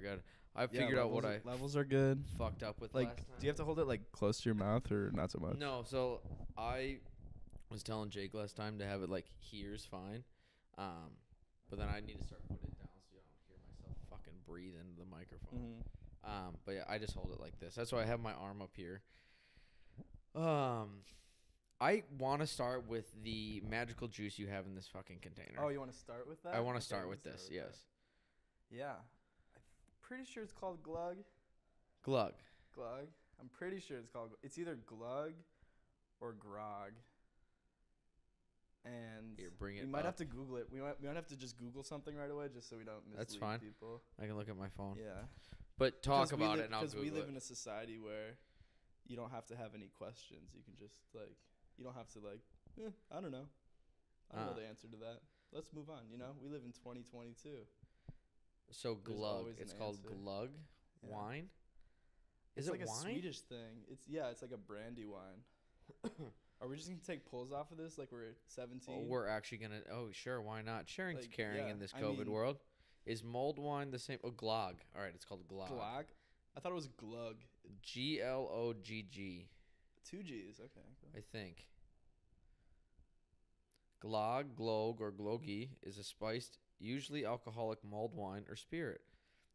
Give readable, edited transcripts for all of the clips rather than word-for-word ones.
forget. I figured out what I levels are good. fucked up with Like, last time. do you have to hold it like close to your mouth or not so much? No, so I was telling Jake last time to have it like here's fine, but then I need to start putting it down so you don't hear myself fucking breathe into the microphone. Mm-hmm. But yeah, I just hold it like this. That's why I have my arm up here. I want to start with the magical juice you have in this fucking container. Oh, you want to start with that? I want to start with this. Yes. Yeah, I'm pretty sure it's called Glug. Glug. Glug. I'm pretty sure it's called. It's either Glug or Grog. And Here, bring it. we might up. have to Google it. We might have to just Google something right away just so we don't mislead That's fine. people. I can look at my phone. Yeah. But talk about it and I'll Because Google we live it. in a society where you don't have to have any questions. You can just like you don't have to like I don't know. I don't know the answer to that. Let's move on. You know, we live in 2022. So There's Glug. always an It's called answer. Glug Yeah. wine. It's Is like it a wine? Swedish thing. It's like a brandy wine. Are we just gonna take pulls off of this like we're 17? Oh, we're actually gonna. Oh, sure. Why not? Sharing's Like, caring yeah, in this I COVID mean- world. Is mulled wine the same? Oh, Glog. All right, it's called Glog. Glog? I thought it was Glug. Glogg. 2 G's. Okay. Cool. I think. Glog, glog, or glogi is a spiced, usually alcoholic mulled wine or spirit.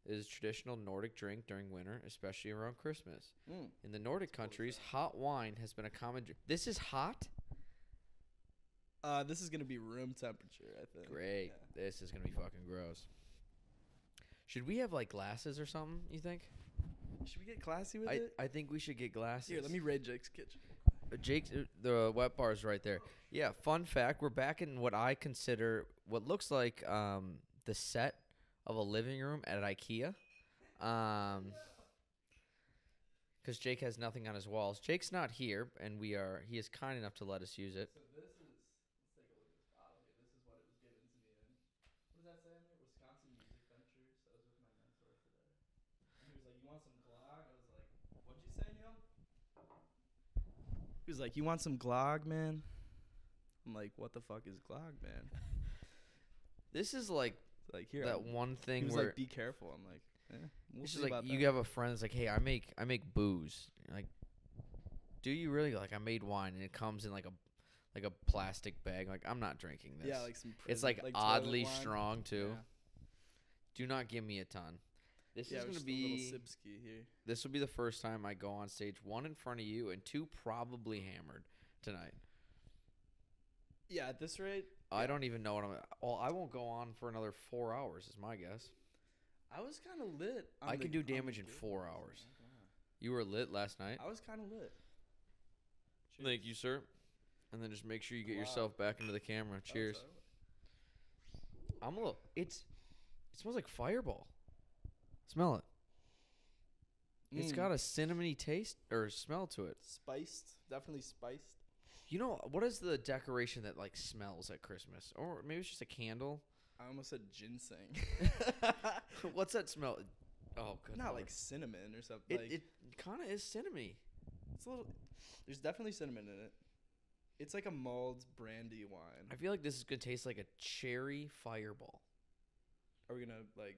It is a traditional Nordic drink during winter, especially around Christmas. In the Nordic countries, hot wine has been a common drink. This is hot? This is gonna be room temperature, I think. Great. Yeah. This is going to be fucking gross. Should we have, like, glasses or something, you think? Should we get classy with it? I think we should get glasses. Here, let me raid Jake's kitchen. Jake's, the wet bar is right there. Yeah, fun fact, we're back in what I consider what looks like the set of a living room at IKEA. Because Jake has nothing on his walls. Jake's not here, and he is kind enough to let us use it. So this is, let's take a look at this bottle here. This is what it was given to me in. What does that say on there? Wisconsin Music Ventures. I was with my mentor today. And he was like, you want some Glog? I was like, what'd you say, Neil? He was like, you want some Glog, man? I'm like, what the fuck is Glog, man? This is like Here, that one he thing was where like, be careful. I'm like, we'll it's see just like about you that. have a friend that's like, hey, I make booze. You're like, do you really? Like, I made wine, and it comes in like a plastic bag. Like, I'm not drinking this. Yeah, like some. It's prison- like toilet oddly wine. strong too. Yeah. Do not give me a ton. This Yeah, is it gonna was just a be. little sipski here. This will be the first time I go on stage, 1 in front of you, and 2 probably hammered tonight. Yeah, at this rate, I don't even know what I'm. Well, I won't go on for another 4 hours. Is my guess. I was kind of lit. I can do damage in 4 hours. You were lit last night. I was kind of lit. Thank you, sir. And then just make sure you get Wow. yourself back into the camera. Cheers. I'm a little. It smells like Fireball. Smell it. It's got a cinnamony taste or smell to it. Spiced, definitely spiced. You know, what is the decoration that, like, smells at Christmas? Or maybe it's just a candle. I almost said ginseng. What's that smell? Oh, good Not Lord. like cinnamon or something. It kind of is cinnamony. It's a little. There's definitely cinnamon in it. It's like a mulled brandy wine. I feel like this is going to taste like a cherry Fireball. Are we gonna like?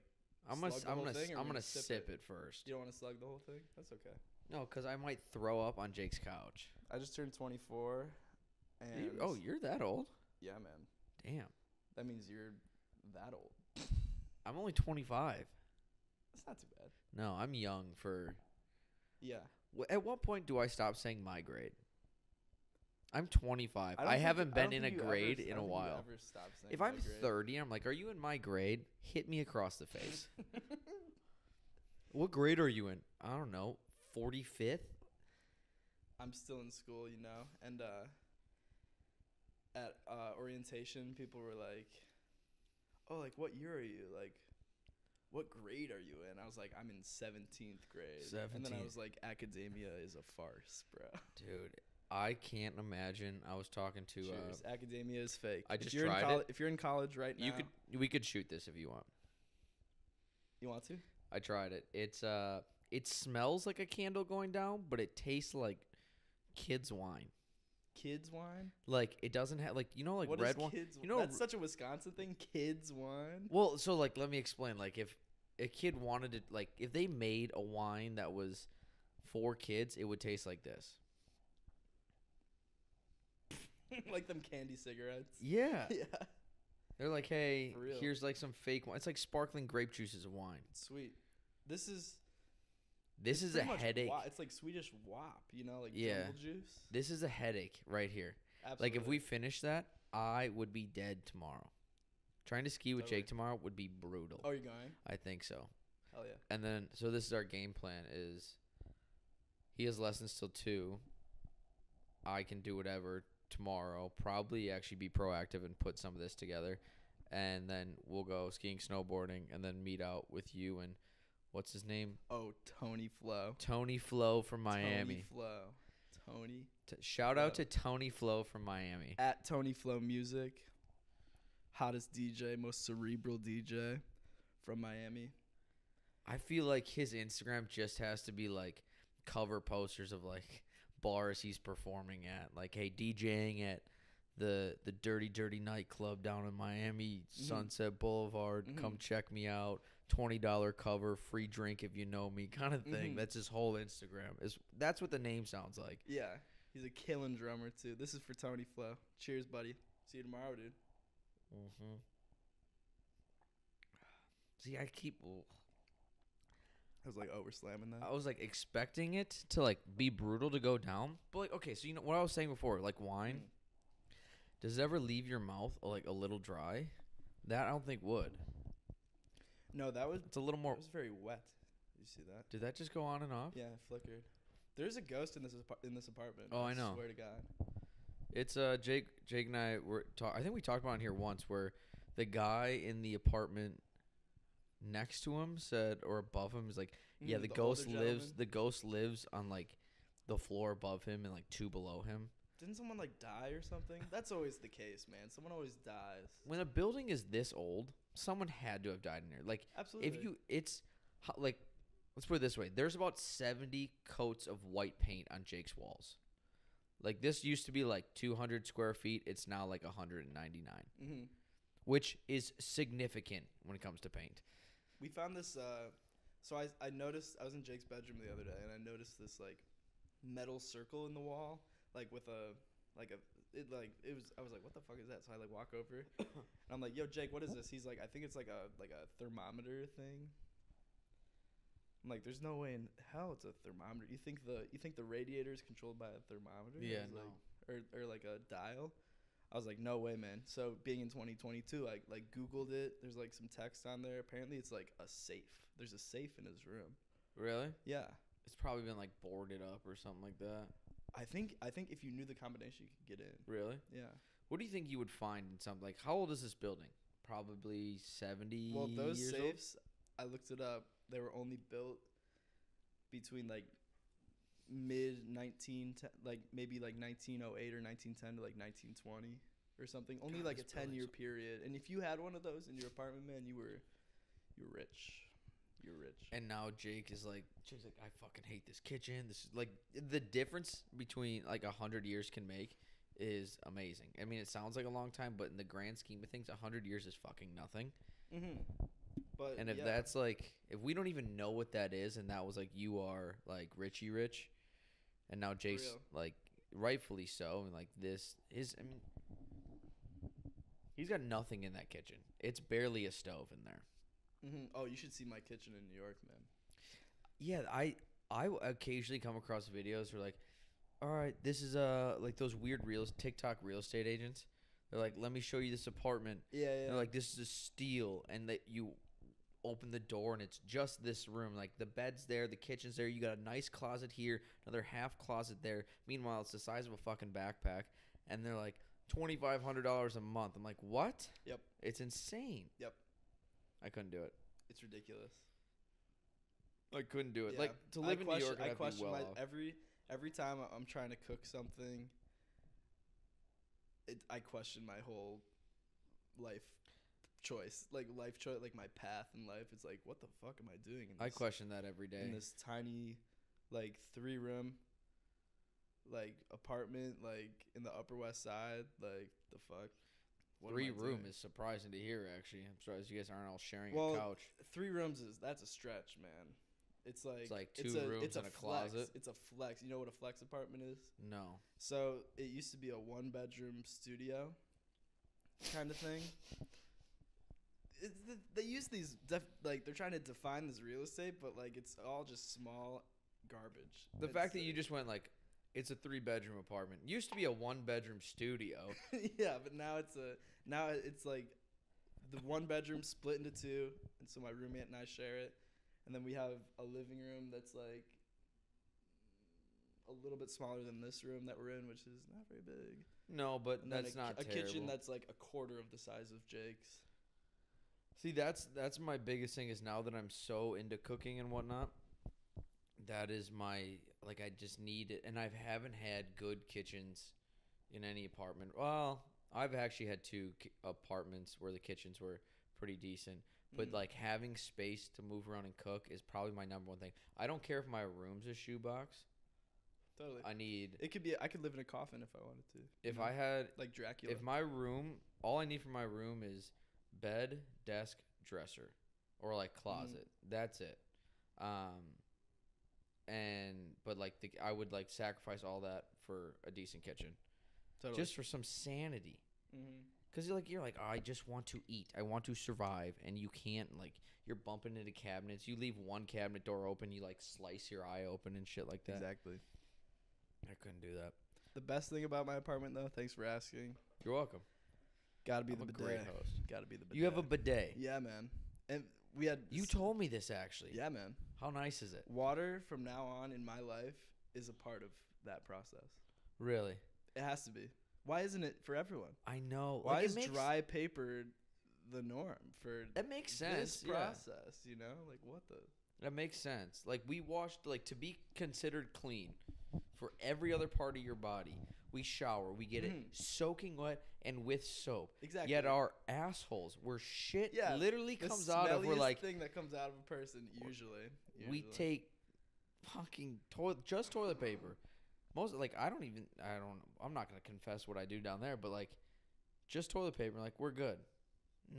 I'm slug the whole thing, or I'm we gonna sip sip it first. You don't want to slug the whole thing? That's okay. No, because I might throw up on Jake's couch. I just turned 24, and You're that old? yeah, man. Damn. That means you're that old. I'm only 25. That's not too bad. No, I'm young for... Yeah. At what point do I stop saying my grade? I'm 25. I haven't been in a grade in a while. If I'm 30, I'm like, are you in my grade? Hit me across the face. What grade are you in? I don't know. 45th? I'm still in school, you know, and at orientation, people were like, "Oh, like what year are you? Like, what grade are you in?" I was like, "I'm in 17th grade." And then I was like, "Academia is a farce, bro." Dude, I can't imagine. I was talking to. Cheers. Academia is fake. I just tried it. If you're in college right now, we could shoot this if you want. You want to? I tried it. It smells like a candle going down, but it tastes like kids' wine. Kids wine? Like it doesn't have like like what red is wine. Kids? You know That's such a Wisconsin thing. Kids wine. Well, so like let me explain. Like if a kid wanted to, like, if they made a wine that was for kids, it would taste like this. Like them candy cigarettes. Yeah. Yeah. They're like, hey, here's like some fake wine. It's like sparkling grape juice is a wine. Sweet. This is a headache. It's like Swedish wop, you know, like jungle juice. This is a headache right here. Absolutely. Like if we finish that, I would be dead tomorrow. Trying to ski with Jake tomorrow would be brutal. Oh, you're going? I think so. Hell yeah. And then, so this is our game plan is he has lessons till 2. I can do whatever tomorrow. Probably actually be proactive and put some of this together. And then we'll go skiing, snowboarding, and then meet out with you and what's his name? Oh, Tony Flo. Tony Flo from Miami. Tony. Shout out to Tony Flo from Miami. At Tony Flo Music. Hottest DJ, most cerebral DJ from Miami. I feel like his Instagram just has to be like cover posters of like bars he's performing at. Like, hey, DJing at the Dirty Dirty nightclub down in Miami, Sunset Boulevard. Come check me out. $20 cover, free drink if you know me, kind of thing. That's his whole Instagram. That's what the name sounds like. Yeah, he's a killing drummer too. This is for Tony Flo. Cheers, buddy. See you tomorrow, dude. See, I was like, oh, we're slamming that. I was like expecting it to like be brutal to go down, but like, okay, so you know what I was saying before, like wine. Does it ever leave your mouth like a little dry? That I don't think would. No, it's a little more. It was very wet. You see that? Did that just go on and off? Yeah, it flickered. There's a ghost in this apartment. Oh, I know. Swear to God. It's Jake and I were I think we talked about it here once where the guy in the apartment next to him said, or above him, is like, yeah, the ghost lives on like the floor above him and like 2 below him. Didn't someone like die or something? That's always the case, man. Someone always dies. When a building is this old, someone had to have died in there. Like, absolutely. It's like, let's put it this way: there's about 70 coats of white paint on Jake's walls. Like, this used to be like 200 square feet. It's now like 199, which is significant when it comes to paint. We found this. So I noticed, I was in Jake's bedroom the other day, and I noticed this like metal circle in the wall, like with I was like, what the fuck is that? So I like walk over, and I'm like, yo, Jake, what is this? He's like, I think it's like a thermometer thing. I'm like, there's no way in hell it's a thermometer. You think the radiator is controlled by a thermometer? Yeah, no. Or like a dial. I was like, no way, man. So being in 2022, I like Googled it. There's like some text on there. Apparently it's like a safe. There's a safe in his room. Really? Yeah. It's probably been like boarded up or something like that. I think if you knew the combination, you could get in. Really? Yeah. What do you think you would find in something like, how old is this building? Probably 70 Well, those years safes, old? I looked it up. They were only built between like like maybe like 1908 or 1910 to like 1920 or something. Only like a 10-year period. And if you had one of those in your apartment, man, you were rich. You're rich. And now Jake's like, I fucking hate this kitchen. This is like, the difference between like 100 years can make is amazing. I mean, it sounds like a long time, but in the grand scheme of things, 100 years is fucking nothing. But and if that's like, if we don't even know what that is, and that was like, you are like Richie Rich, and now Jake's like rightfully so, and like this is, I mean, he's got nothing in that kitchen. It's barely a stove in there. Oh, you should see my kitchen in New York, man. Yeah, I occasionally come across videos where like, all right, this is like those weird TikTok real estate agents. They're like, let me show you this apartment. Yeah. They're like, this is a steal, and that you open the door and it's just this room. Like the bed's there, the kitchen's there. You got a nice closet here, another half closet there. Meanwhile, it's the size of a fucking backpack, and they're like $2,500 a month. I'm like, what? Yep. It's insane. Yep. I couldn't do it. It's ridiculous. I couldn't do it. Yeah. Like to live in New York, I'd be well off. Every time I'm trying to cook something, I question my whole life choice, like my path in life. It's like, what the fuck am I doing? I question that every day. In this tiny, like 3-room, like apartment, like in the Upper West Side, like the fuck. 3-room is surprising to hear, actually. I'm surprised you guys aren't all sharing a couch. 3 rooms that's a stretch, man. It's like 2 rooms and a closet. It's a flex. You know what a flex apartment is? No. So it used to be a 1-bedroom studio kind of thing. They use these like they're trying to define this real estate, but like it's all just small garbage. The fact that you just went like it's a 3-bedroom apartment. Used to be a 1-bedroom studio. Yeah, but now it's like the 1 bedroom split into 2, and so my roommate and I share it, and then we have a living room that's like a little bit smaller than this room that we're in, which is not very big. No, but that's not a terrible. kitchen that's like a quarter of the size of Jake's. See, that's my biggest thing is now that I'm so into cooking and whatnot, that is my, like, I just need it. And I haven't had good kitchens in any apartment. Well, I've actually had 2 apartments where the kitchens were pretty decent. But, like, having space to move around and cook is probably my number one thing. I don't care if my room's a shoebox. Totally. I could live in a coffin if I wanted to. If I had, like Dracula. If my room, all I need for my room is bed, desk, dresser, or like closet. That's it. But like I would like sacrifice all that for a decent kitchen, just for some sanity. Because you're like, oh, I just want to eat. I want to survive, and you can't, like, you're bumping into cabinets. You leave one cabinet door open, you like slice your eye open and shit like that. Exactly. I couldn't do that. The best thing about my apartment, though, thanks for asking. You're welcome. Gotta be the bidet. Great host. Gotta be the bidet. You have a bidet. Yeah, man. And we had. You told me this actually. Yeah, man. How nice is it? Water from now on in my life is a part of that process. Really? It has to be. Why isn't it for everyone? I know. Why is dry paper the norm for that makes sense. This process, you know? Like, what the? That makes sense. Like, we washed, like, to be considered clean for every other part of your body, we shower. We get it soaking wet and with soap. Exactly. Yet our assholes, where shit literally comes out of, we're like, thing that comes out of a person, usually. We take fucking toilet paper. I'm not going to confess what I do down there, but, like, just toilet paper. Like, we're good.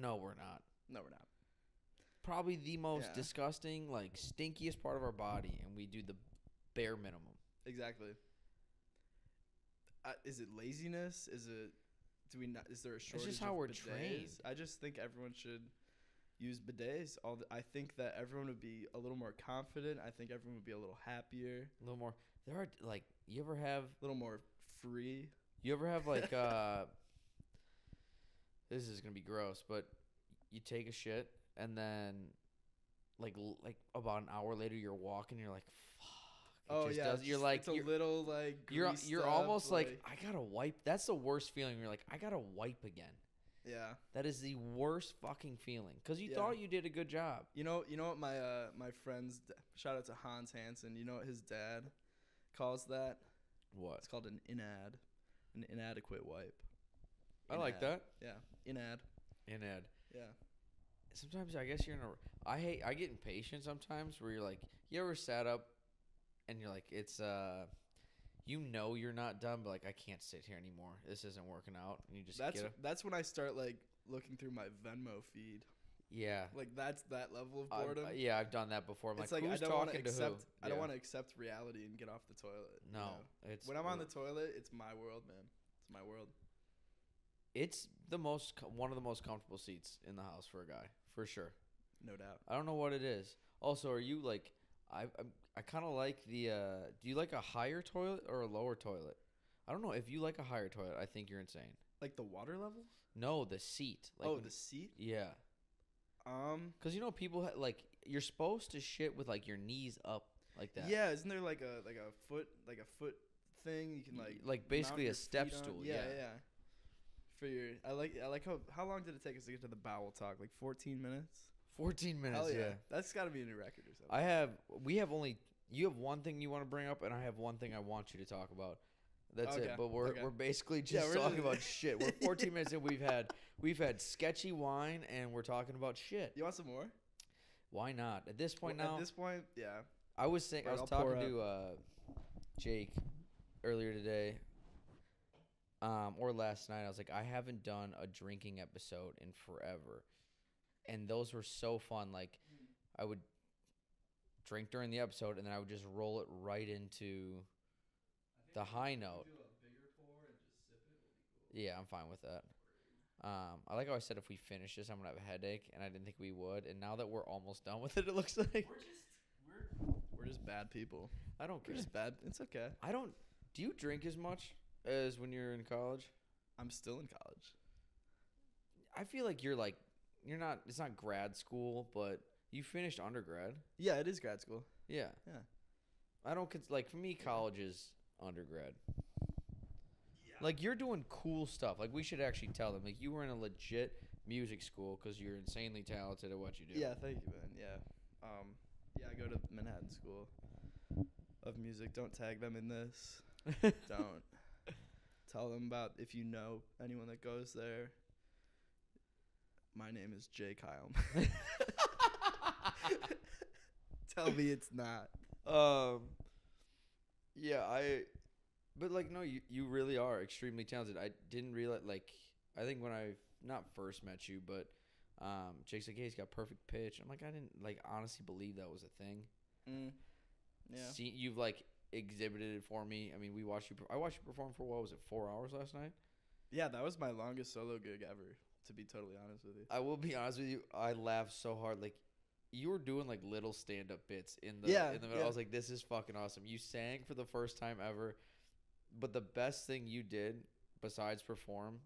No, we're not. No, we're not. Probably the most disgusting, like, stinkiest part of our body, and we do the bare minimum. Exactly. Is it laziness? Is there a shortage? It's just how we're bidets? trained. I just think everyone should use bidets. I think that everyone would be a little more confident. I think everyone would be a little happier. A little more. There are, like, you ever have... A little more free. You ever have, like, this is going to be gross, but you take a shit, and then, like about an hour later, you're walking, you're like, fuck. You're like... It's a little, like, You're almost like, I got to wipe. That's the worst feeling. You're like, I got to wipe again. Yeah. That is the worst fucking feeling. Because you thought you did a good job. You know what my friend's... Shout out to Hans Hansen. You know what his dad calls that? What? It's called an inad. An inadequate wipe. I like that. Yeah. Inad. Yeah. Sometimes I guess you're in a... I get impatient sometimes where you're like... You ever sat up and you're like, it's... You know you're not done, but like, I can't sit here anymore. This isn't working out. And you just That's when I start, like, looking through my Venmo feed. Yeah. Like, that's that level of boredom. Yeah, I've done that before. I'm it's like, who's talking to who? I don't want to accept reality and get off the toilet. No. You know? When I'm on the toilet, it's my world, man. It's my world. It's one of the most comfortable seats in the house for a guy, for sure. No doubt. I don't know what it is. Also, are you like... I kind of like the... do you like a higher toilet or a lower toilet? I don't know. If you like a higher toilet, I think you're insane. Like the water level? No, the seat. Like, the seat? Yeah. Because, you know, people... you're supposed to shit with, like, your knees up like that. Yeah, isn't there, like a foot thing you can, like basically a step stool. Yeah. For your... I like how long did it take us to get to the bowel talk? Like 14 minutes? 14 minutes, Hell yeah. That's got to be a new record or something. You have one thing you want to bring up, and I have one thing I want you to talk about. That's it. But we're basically just talking about shit. We're 14 minutes in. We've had sketchy wine, and we're talking about shit. You want some more? Why not? At this point now. At this point, yeah. I was talking to Jake earlier today. or last night, I was like, I haven't done a drinking episode in forever. And those were so fun. Like, I would drink during the episode, and then I would just roll it right into the high note. Do a bigger pour and just sip it will be cool. Yeah, I'm fine with that. I like how I said if we finish this, I'm going to have a headache, and I didn't think we would. And now that we're almost done with it, it looks like. We're just bad people. I don't care. We're just bad. It's okay. Do you drink as much as when you're in college? I'm still in college. I feel like you're not, it's not grad school, but you finished undergrad. Yeah, it is grad school. Yeah. Yeah. I don't, like, for me, college is undergrad. Yeah. Like, you're doing cool stuff. Like, we should actually tell them. Like, you were in a legit music school because you're insanely talented at what you do. Yeah, thank you, man. Yeah. Yeah, I go to Manhattan School of Music. Don't tag them in this. Don't. Tell them about if you know anyone that goes there. My name is Jake Heilmann. Tell me it's not. Yeah, but like, no, you really are extremely talented. I didn't realize, like, I think when I not first met you, but Jake's like, hey, he's got perfect pitch. I'm like, I didn't, like, honestly believe that was a thing. Yeah. You've, like, exhibited it for me. I mean, I watched you perform for, what was it, 4 hours last night? Yeah, that was my longest solo gig ever, to be totally honest with you. I will be honest with you. I laughed so hard. Like, you were doing, like, little stand-up bits in the middle. Yeah. I was like, this is fucking awesome. You sang for the first time ever. But the best thing you did, besides perform,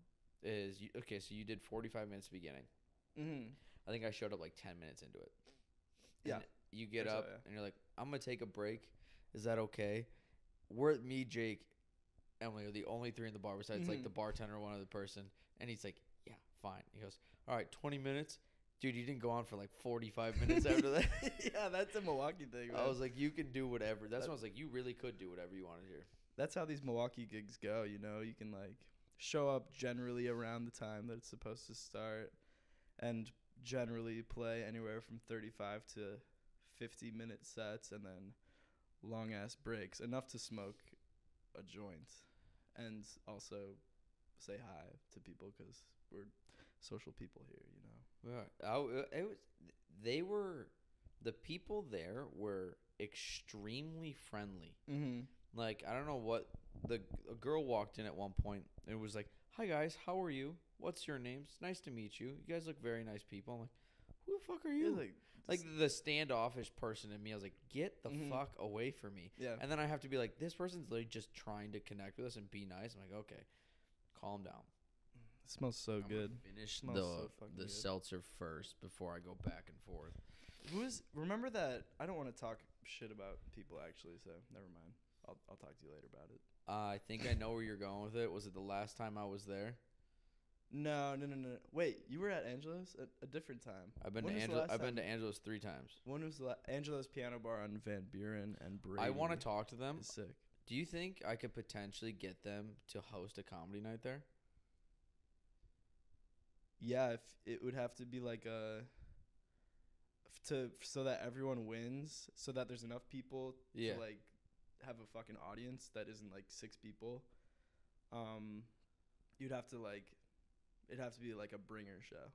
is, so you did 45 minutes beginning. Mm-hmm. I think I showed up, like, 10 minutes into it. And yeah. You get up, and you're like, I'm going to take a break. Is that okay? We're me, Jake, Emily are the only three in the bar besides, like, the bartender or one other person. And he's like, yeah, fine. He goes, all right, 20 minutes? Dude, you didn't go on for, like, 45 minutes after that. Yeah, that's a Milwaukee thing, man. I was like, you can do whatever. That's when I was like, you really could do whatever you wanted here. That's how these Milwaukee gigs go, you know? You can, like, show up generally around the time that it's supposed to start and generally play anywhere from 35 to 50-minute sets and then long-ass breaks, enough to smoke a joint and also say hi to people because we're social people here, you know? The people there were extremely friendly. Mm-hmm. Like, I don't know what, a girl walked in at one point and was like, hi guys, how are you? What's your names? Nice to meet you. You guys look very nice people. I'm like, who the fuck are you? Like the standoffish person in me, I was like, get the fuck away from me. Yeah. And then I have to be like, this person's literally just trying to connect with us and be nice. I'm like, okay, calm down. It smells so good. Finish the the seltzer first before I go back and forth. Remember that? I don't want to talk shit about people actually, so never mind. I'll talk to you later about it. I think I know where you're going with it. Was it the last time I was there? No. Wait, you were at Angela's a different time. I've been to Angela's 3 times. When was Angela's Piano Bar on Van Buren and Brady? I want to talk to them. It's sick. Do you think I could potentially get them to host a comedy night there? Yeah, if it would have to be like so that everyone wins, so that there's enough people to like have a fucking audience that isn't like 6 people. You'd have to like, it'd have to be like a bringer show.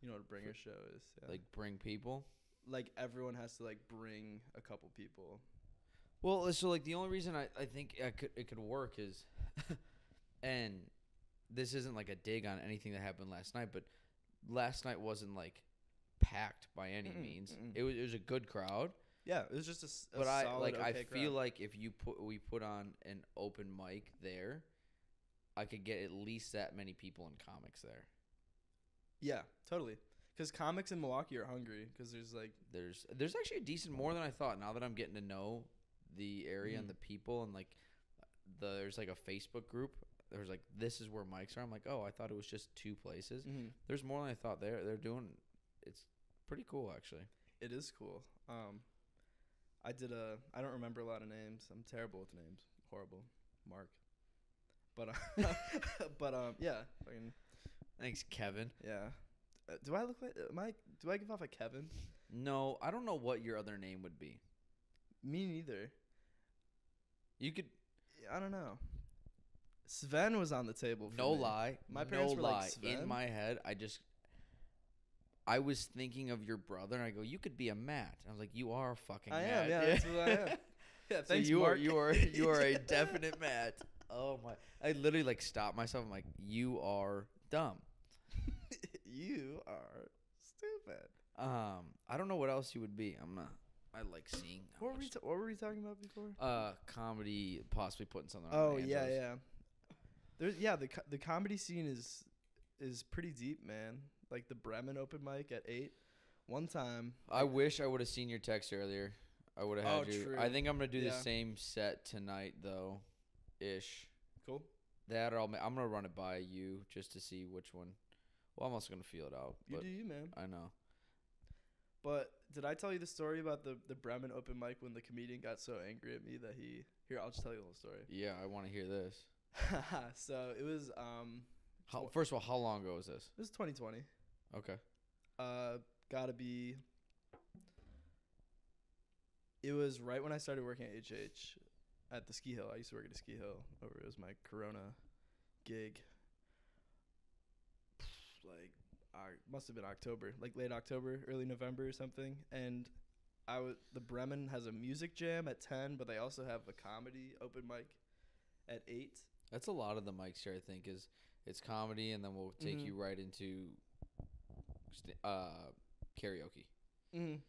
You know what a bringer show is? Yeah. Like bring people? Like everyone has to like bring a couple people. Well, so like the only reason I think it could work is, and this isn't like a dig on anything that happened last night, but last night wasn't like packed by any means. It was a good crowd. Yeah, it was just a but solid, I okay feel crowd. like if we put on an open mic there, I could get at least that many people in comics there. Yeah, totally. Because comics in Milwaukee are hungry. Because there's actually a decent more than I thought. Now that I'm getting to know the area and the people and like there's like a Facebook group. There's like, this is where mics are. I'm like, oh, I thought it was just 2 places. There's more than I thought there. They're doing. It's pretty cool actually. It is cool. I don't remember a lot of names. I'm terrible with names. Horrible. Mark. But yeah. Fucking, thanks, Kevin. Yeah. Do I look like do I give off a Kevin? No, I don't know what your other name would be. Me neither. You could. I don't know. Sven was on the table for No me. lie. My parents no were lie. like, Sven? In my head, I was thinking of your brother, and I go, you could be a Matt. I was like, you are a fucking I Matt. am, yeah, that's what I am. Yeah, thanks, so you Mark. you are a definite Matt. Oh my! I literally like stopped myself. I'm like, you are dumb. You are stupid. I don't know what else you would be. I like seeing. What were we talking about before? Comedy, possibly putting something on. Oh yeah. There's the comedy scene is pretty deep, man. Like the Bremen open mic at 8. One time. I wish I would have seen your text earlier. I would have had you. True. I think I'm gonna do the same set tonight though, ish. Cool. That or I'm gonna run it by you just to see which one. Well, I'm also gonna feel it out. You do you, man. I know. But did I tell you the story about the Bremen open mic when the comedian got so angry at me that he? Here, I'll just tell you the whole story. Yeah, I want to hear this. So it was First of all, how long ago was this? It was 2020. Okay. Gotta be. It was right when I started working at HH at the Ski Hill. I used to work at the Ski Hill. It was my Corona gig. Like, must have been October, like late October, early November or something. And the Bremen has a music jam at 10, but they also have a comedy open mic at 8. That's a lot of the mics here. I think it's comedy, and then we'll take you right into karaoke.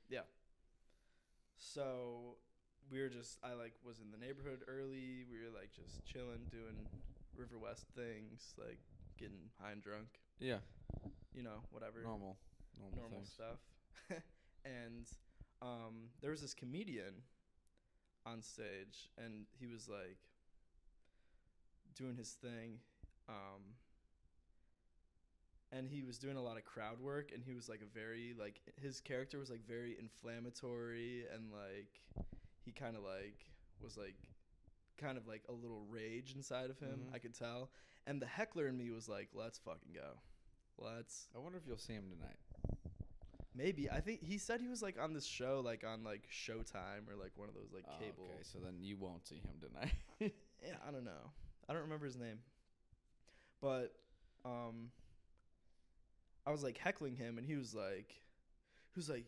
Yeah. So I was in the neighborhood early. We were like just chilling, doing River West things, like getting high and drunk. Yeah. You know, whatever. Normal stuff. And there was this comedian on stage, and he was like doing his thing. And he was doing a lot of crowd work, and he was like his character was like very inflammatory, and like he kind of was a little rage inside of him. I could tell. And the heckler in me was like, let's fucking go. I wonder if you'll see him tonight. Maybe. I think he said he was like on this show, like on like Showtime or like one of those like cable. Okay, so then you won't see him tonight. Yeah, I don't know. I don't remember his name. But I was like heckling him, and he was like,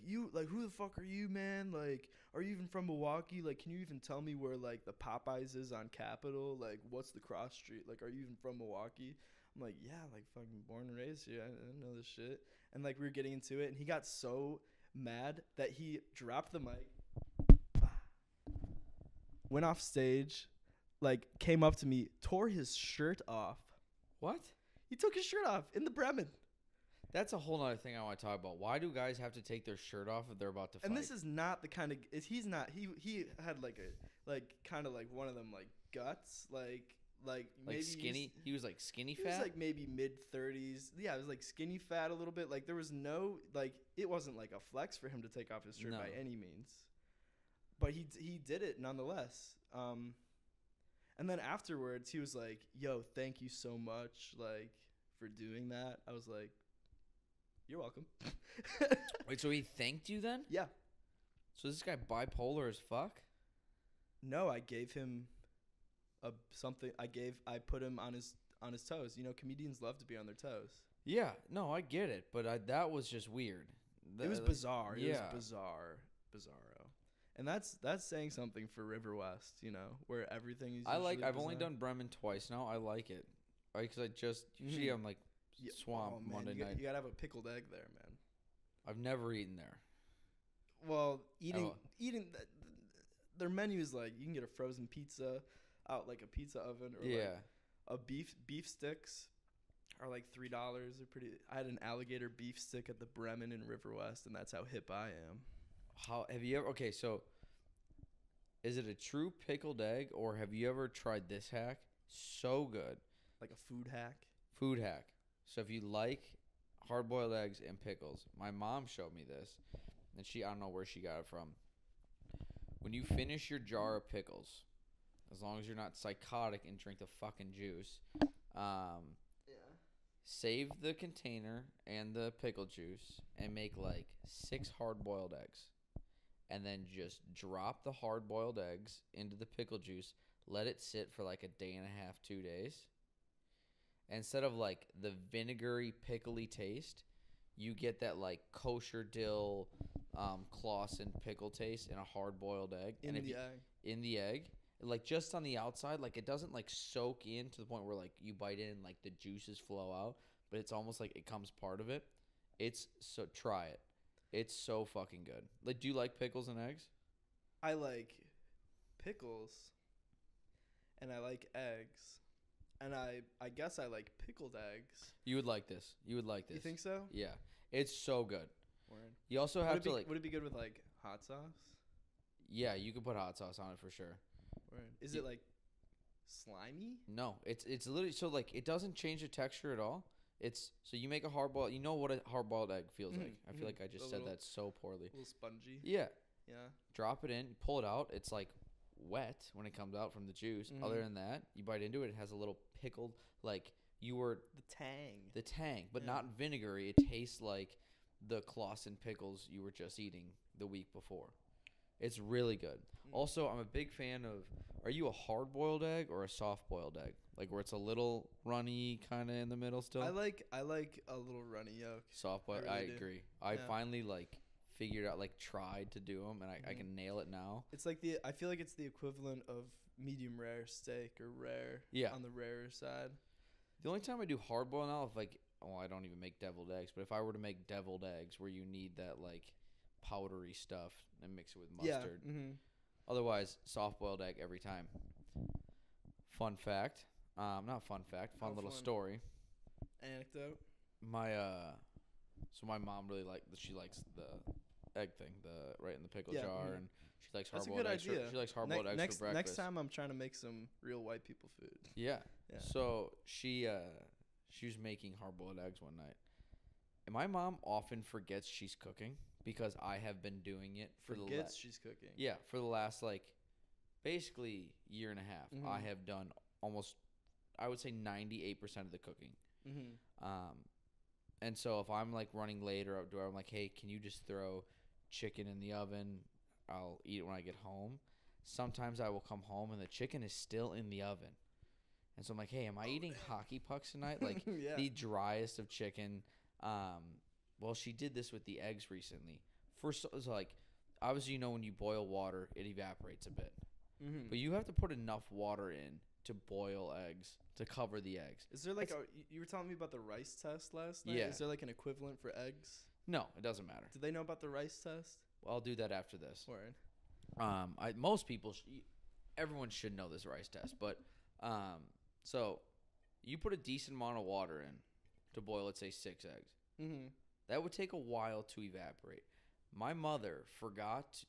you, like, who the fuck are you, man? Like, are you even from Milwaukee? Like, can you even tell me where like the Popeyes is on Capitol? Like, what's the cross street? Like, are you even from Milwaukee? I'm like, yeah, like fucking born and raised here. I didn't know this shit. And like we were getting into it, and he got so mad that he dropped the mic, went off stage, like came up to me, tore his shirt off. What? He took his shirt off in the Bremen. That's a whole other thing I want to talk about. Why do guys have to take their shirt off if they're about to fight? And this is not the kind of he had like a kind of like one of them like guts like maybe skinny. He was like skinny fat. He was like maybe mid-30s. Yeah, it was like skinny fat a little bit. Like there was no like it wasn't like a flex for him to take off his shirt by any means. But he did it nonetheless. And then afterwards he was like, "Yo, thank you so much like for doing that." I was like, "You're welcome." Wait, so he thanked you then? Yeah. So is this guy bipolar as fuck? No, I gave him something. I put him on his toes. You know, comedians love to be on their toes. Yeah, no, I get it, but that was just weird. It was bizarre. Yeah. It was bizarro. And that's saying something for River West, you know, where everything is. I've only done Bremen twice now. I like it, because I just usually I'm like swamp Monday night. You gotta have a pickled egg there, man. I've never eaten there. Well, eating their menu is like you can get a frozen pizza out like a pizza oven, or like a beef sticks are like $3. They're pretty. I had an alligator beef stick at the Bremen in River West, and that's how hip I am. How have you ever? Okay, so is it a true pickled egg, or have you ever tried this hack? So good, like a food hack. Food hack. So if you like hard-boiled eggs and pickles, my mom showed me this, and I don't know where she got it from. When you finish your jar of pickles, as long as you're not psychotic and drink the fucking juice, save the container and the pickle juice and make like 6 hard-boiled eggs. And then just drop the hard-boiled eggs into the pickle juice. Let it sit for like a day and a half, 2 days. instead of like the vinegary, pickly taste, you get that like kosher dill, Clausen pickle taste in a hard-boiled egg. In the egg, like just on the outside, like it doesn't like soak in to the point where like you bite in and like the juices flow out, but it's almost like it comes part of it. Try it. It's so fucking good. Like, do you like pickles and eggs? I like pickles, and I like eggs, and I guess I like pickled eggs. You would like this. You think so? Yeah, it's so good. Word. You also have to would it be good with like hot sauce? Yeah, you could put hot sauce on it for sure. Word. Is it like slimy? No, it's literally so like it doesn't change the texture at all. It's so you make a hard boiled. You know what a hard boiled egg feels like. I feel like I just said that so poorly. A little spongy. Yeah. Yeah. Drop it in, pull it out. It's like wet when it comes out from the juice. Other than that, you bite into it. It has a little pickled like you were the tang, but not vinegary. It tastes like the Clausen pickles you were just eating the week before. It's really good. Also, I'm a big fan of. Are you a hard-boiled egg or a soft-boiled egg? Like where it's a little runny, kind of in the middle still. I like a little runny yolk. Soft-boiled. I agree. I finally figured out tried to do them and I can nail it now. It's like I feel like it's the equivalent of medium rare steak or rare. Yeah. On the rarer side. The only time I do hard-boiled now, I don't even make deviled eggs, but if I were to make deviled eggs where you need that powdery stuff and mix it with mustard. Yeah. Mm-hmm. Otherwise, soft-boiled egg every time. Fun fact. Not fun fact. Fun little story. Anecdote. My mom really she likes the egg thing, right in the pickle jar, and she likes hard-boiled eggs. She likes hard-boiled eggs for breakfast. Next time, I'm trying to make some real white people food. Yeah. So she was making hard-boiled eggs one night, and my mom often forgets she's cooking because I have been doing it for she's cooking. Yeah, for the last basically year and a half. Mm-hmm. I have done almost, I would say 98% of the cooking. Mm-hmm. And so if I'm running late or I'm hey, can you just throw chicken in the oven? I'll eat it when I get home. Sometimes I will come home and the chicken is still in the oven. And so I'm hey, am I eating hockey pucks tonight? Yeah. The driest of chicken. Well, she did this with the eggs recently. First, it's obviously, when you boil water, it evaporates a bit. Mm-hmm. But you have to put enough water in to boil eggs, to cover the eggs. Is there you were telling me about the rice test last night? Yeah. Is there an equivalent for eggs? No, it doesn't matter. Do they know about the rice test? Well, I'll do that after this. Word. Most people, everyone should know this rice test. But, so you put a decent amount of water in to boil, let's say, 6 eggs. Mm-hmm. That would take a while to evaporate. My mother forgot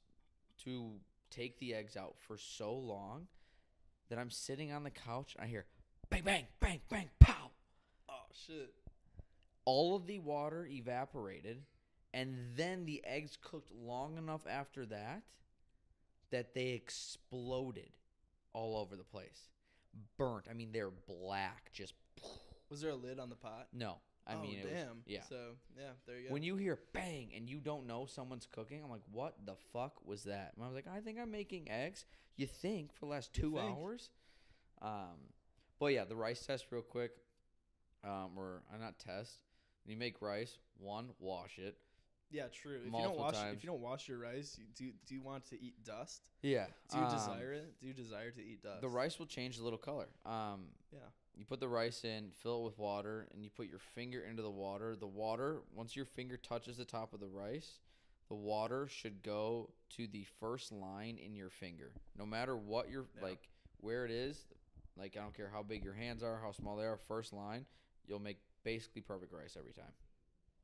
to take the eggs out for so long that I'm sitting on the couch and I hear bang, bang, bang, bang, pow. Oh, shit. All of the water evaporated, and then the eggs cooked long enough after that they exploded all over the place. Burnt. I mean, they're black. Just. Was there a lid on the pot? No. Damn. Yeah. So, yeah, there you go. When you hear bang and you don't know someone's cooking, I'm what the fuck was that? And I was I think I'm making eggs. You think for the last 2 hours? But yeah, the rice test real quick. Or not test. When you make rice, wash it. Yeah, true. If you don't wash your rice, do you want to eat dust? Yeah. Do you desire it? Do you desire to eat dust? The rice will change a little color. Yeah. You put the rice in, fill it with water, and you put your finger into the water. The water, once your finger touches the top of the rice, the water should go to the first line in your finger. No matter what where it is, I don't care how big your hands are, how small they are, first line, you'll make basically perfect rice every time.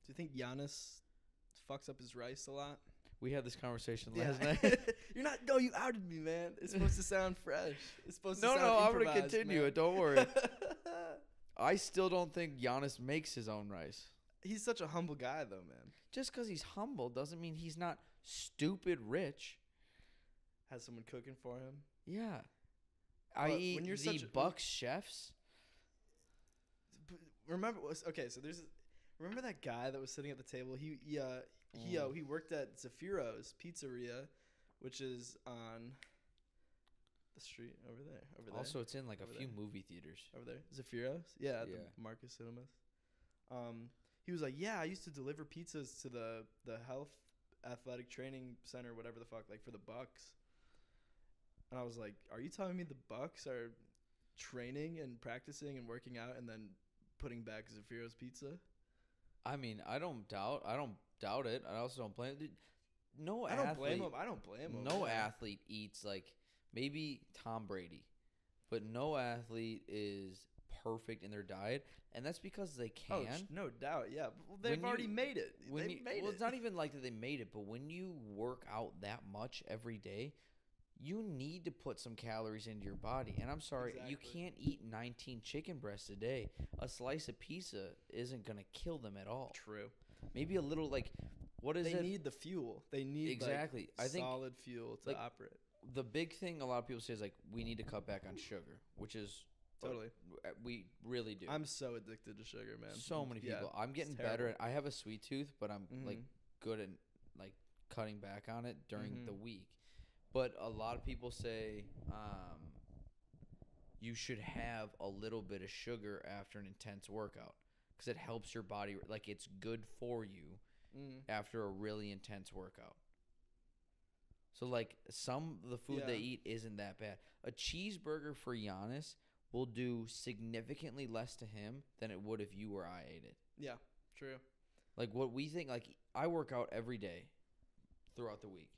Do you think Giannis fucks up his rice a lot? We had this conversation last night. You outed me, man. It's supposed to sound fresh. It's supposed to sound I'm going to improvised, continue man. it. Don't worry. I still don't think Giannis makes his own rice. He's such a humble guy, though, man. Just because he's humble doesn't mean he's not stupid rich. Has someone cooking for him? Yeah. When you're the Bucks chefs. Remember that guy that was sitting at the table? He worked at Zafiro's Pizzeria, which is on the street over there. Over there. Also, it's in like a Over few there. movie theaters. Over there. Zephyros? Yeah, at Yeah. the Marcus Cinemas. He was like, yeah, I used to deliver pizzas to the health athletic training center, whatever the fuck, like for the Bucks. And I was like, are you telling me the Bucks are training and practicing and working out and then putting back Zephyros pizza? I mean, I don't doubt it. I also don't blame it. I don't blame him. No athlete eats like maybe Tom Brady, but no athlete is perfect in their diet, and that's because they can. Oh, no doubt, yeah. Well, they've already made it. It's not even like that they made it, but when you work out that much every day, you need to put some calories into your body. And I'm sorry, you can't eat 19 chicken breasts a day. A slice of pizza isn't going to kill them at all. True. Maybe a little, like, what is it? They need the fuel. They need exactly. Like, I think solid fuel to operate. The big thing a lot of people say is, like, we need to cut back on sugar, which is totally. We really do. I'm so addicted to sugar, man. So many people. I'm getting better at. I have a sweet tooth, but I'm like good at like cutting back on it during the week. But a lot of people say you should have a little bit of sugar after an intense workout because it helps your body. Like, it's good for you after a really intense workout. So, like, some of the food they eat isn't that bad. A cheeseburger for Giannis will do significantly less to him than it would if you or I ate it. Yeah, true. Like, what we think, like, I work out every day throughout the week.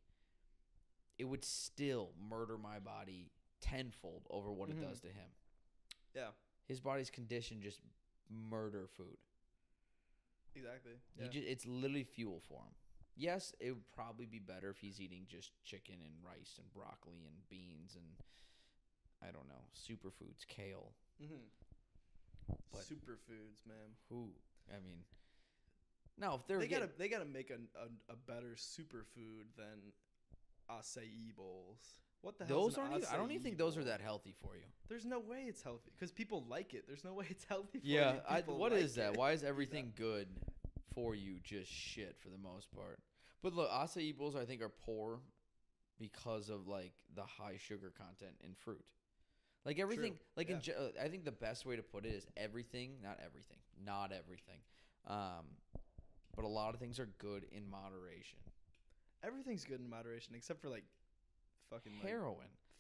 It would still murder my body tenfold over what it does to him. Yeah. His body's conditioned just murder food. Exactly. Yeah. It's literally fuel for him. Yes, it would probably be better if he's eating just chicken and rice and broccoli and beans and, I don't know, superfoods, kale. But superfoods, man. Who? I mean, no, if they're they gotta make a better superfood than acai bowls. What the hell? Those aren't even, I don't even think those are that healthy for you. There's no way it's healthy because people like it. There's no way it's healthy for you. Yeah, what is that? Why is everything good for you just shit for the most part? But look, acai bowls I think are poor because of like the high sugar content in fruit. Like everything, I think the best way to put it is everything, not everything, but a lot of things are good in moderation. Everything's good in moderation except for like fucking heroin,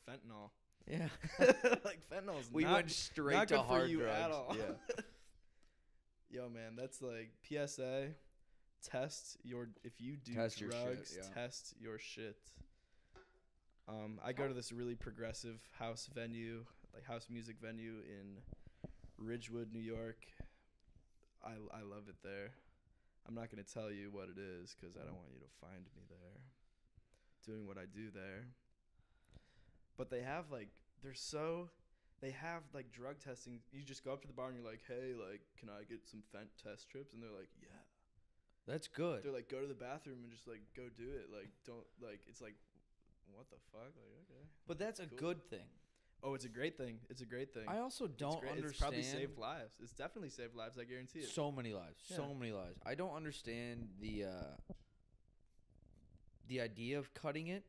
like, fentanyl. Yeah, like fentanyl's we went straight not to good hard for you drugs. At all. Yeah. Yo, man, that's like PSA. If you do test drugs, test your shit. I go to this really progressive house music venue in Ridgewood, New York. I love it there. I'm not going to tell you what it is because I don't want you to find me there doing what I do there. But they have drug testing. You just go up to the bar and you're like, hey, like, can I get some fent test strips? And they're like, yeah. That's good. They're like, go to the bathroom and just like go do it. Like, don't like. It's like, what the fuck? Like, okay. But that's a good thing. Oh, it's a great thing. I also don't understand. It's probably saved lives. It's definitely saved lives. I guarantee it. So many lives. Yeah. So many lives. I don't understand the idea of cutting it.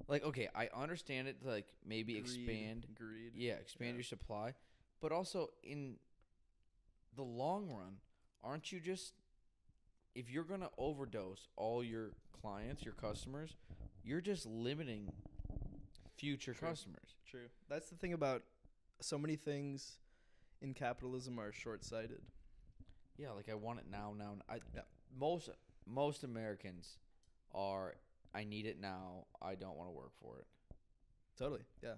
Like, okay, I understand it to like maybe expand. Yeah, expand your supply. But also in the long run, aren't you just, if you're going to overdose all your clients, your customers, you're just limiting future customers. True. That's the thing about so many things in capitalism are short-sighted. Yeah, like I want it now. Most Americans are, I need it now. I don't want to work for it. Totally. Yeah.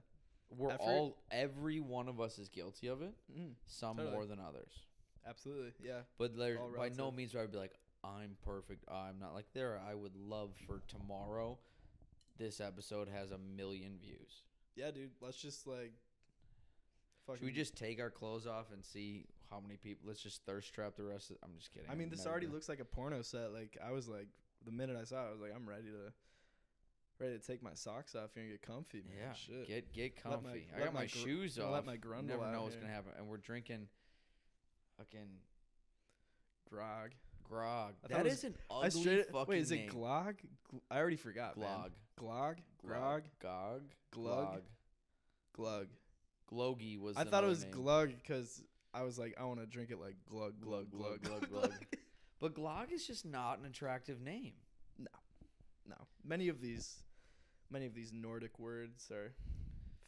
Every one of us is guilty of it. Some more than others. Absolutely. Yeah. But there's by no means would I be like, I'm perfect. I'm not like there. I would love for tomorrow, this episode has 1 million views. Yeah, dude. Let's just like. Should we just take our clothes off and see how many people? Let's just thirst trap the rest of. I'm just kidding. I mean, this already looks like a porno set. Like I was like, the minute I saw it, I was like, I'm ready to take my socks off here and get comfy, man. Yeah, shit. Get comfy. I got my shoes off. Let my grundle Never out know what's here. gonna happen. And we're drinking, fucking grog. That is an ugly fucking Wait, is it name. glog? I already forgot. Glog. Man. Glog. glug. Glogie was. I thought it was name. glug because I was like, I want to drink it like glug, glug, glug, glug, glug. But glog is just not an attractive name. No. Many of these Nordic words are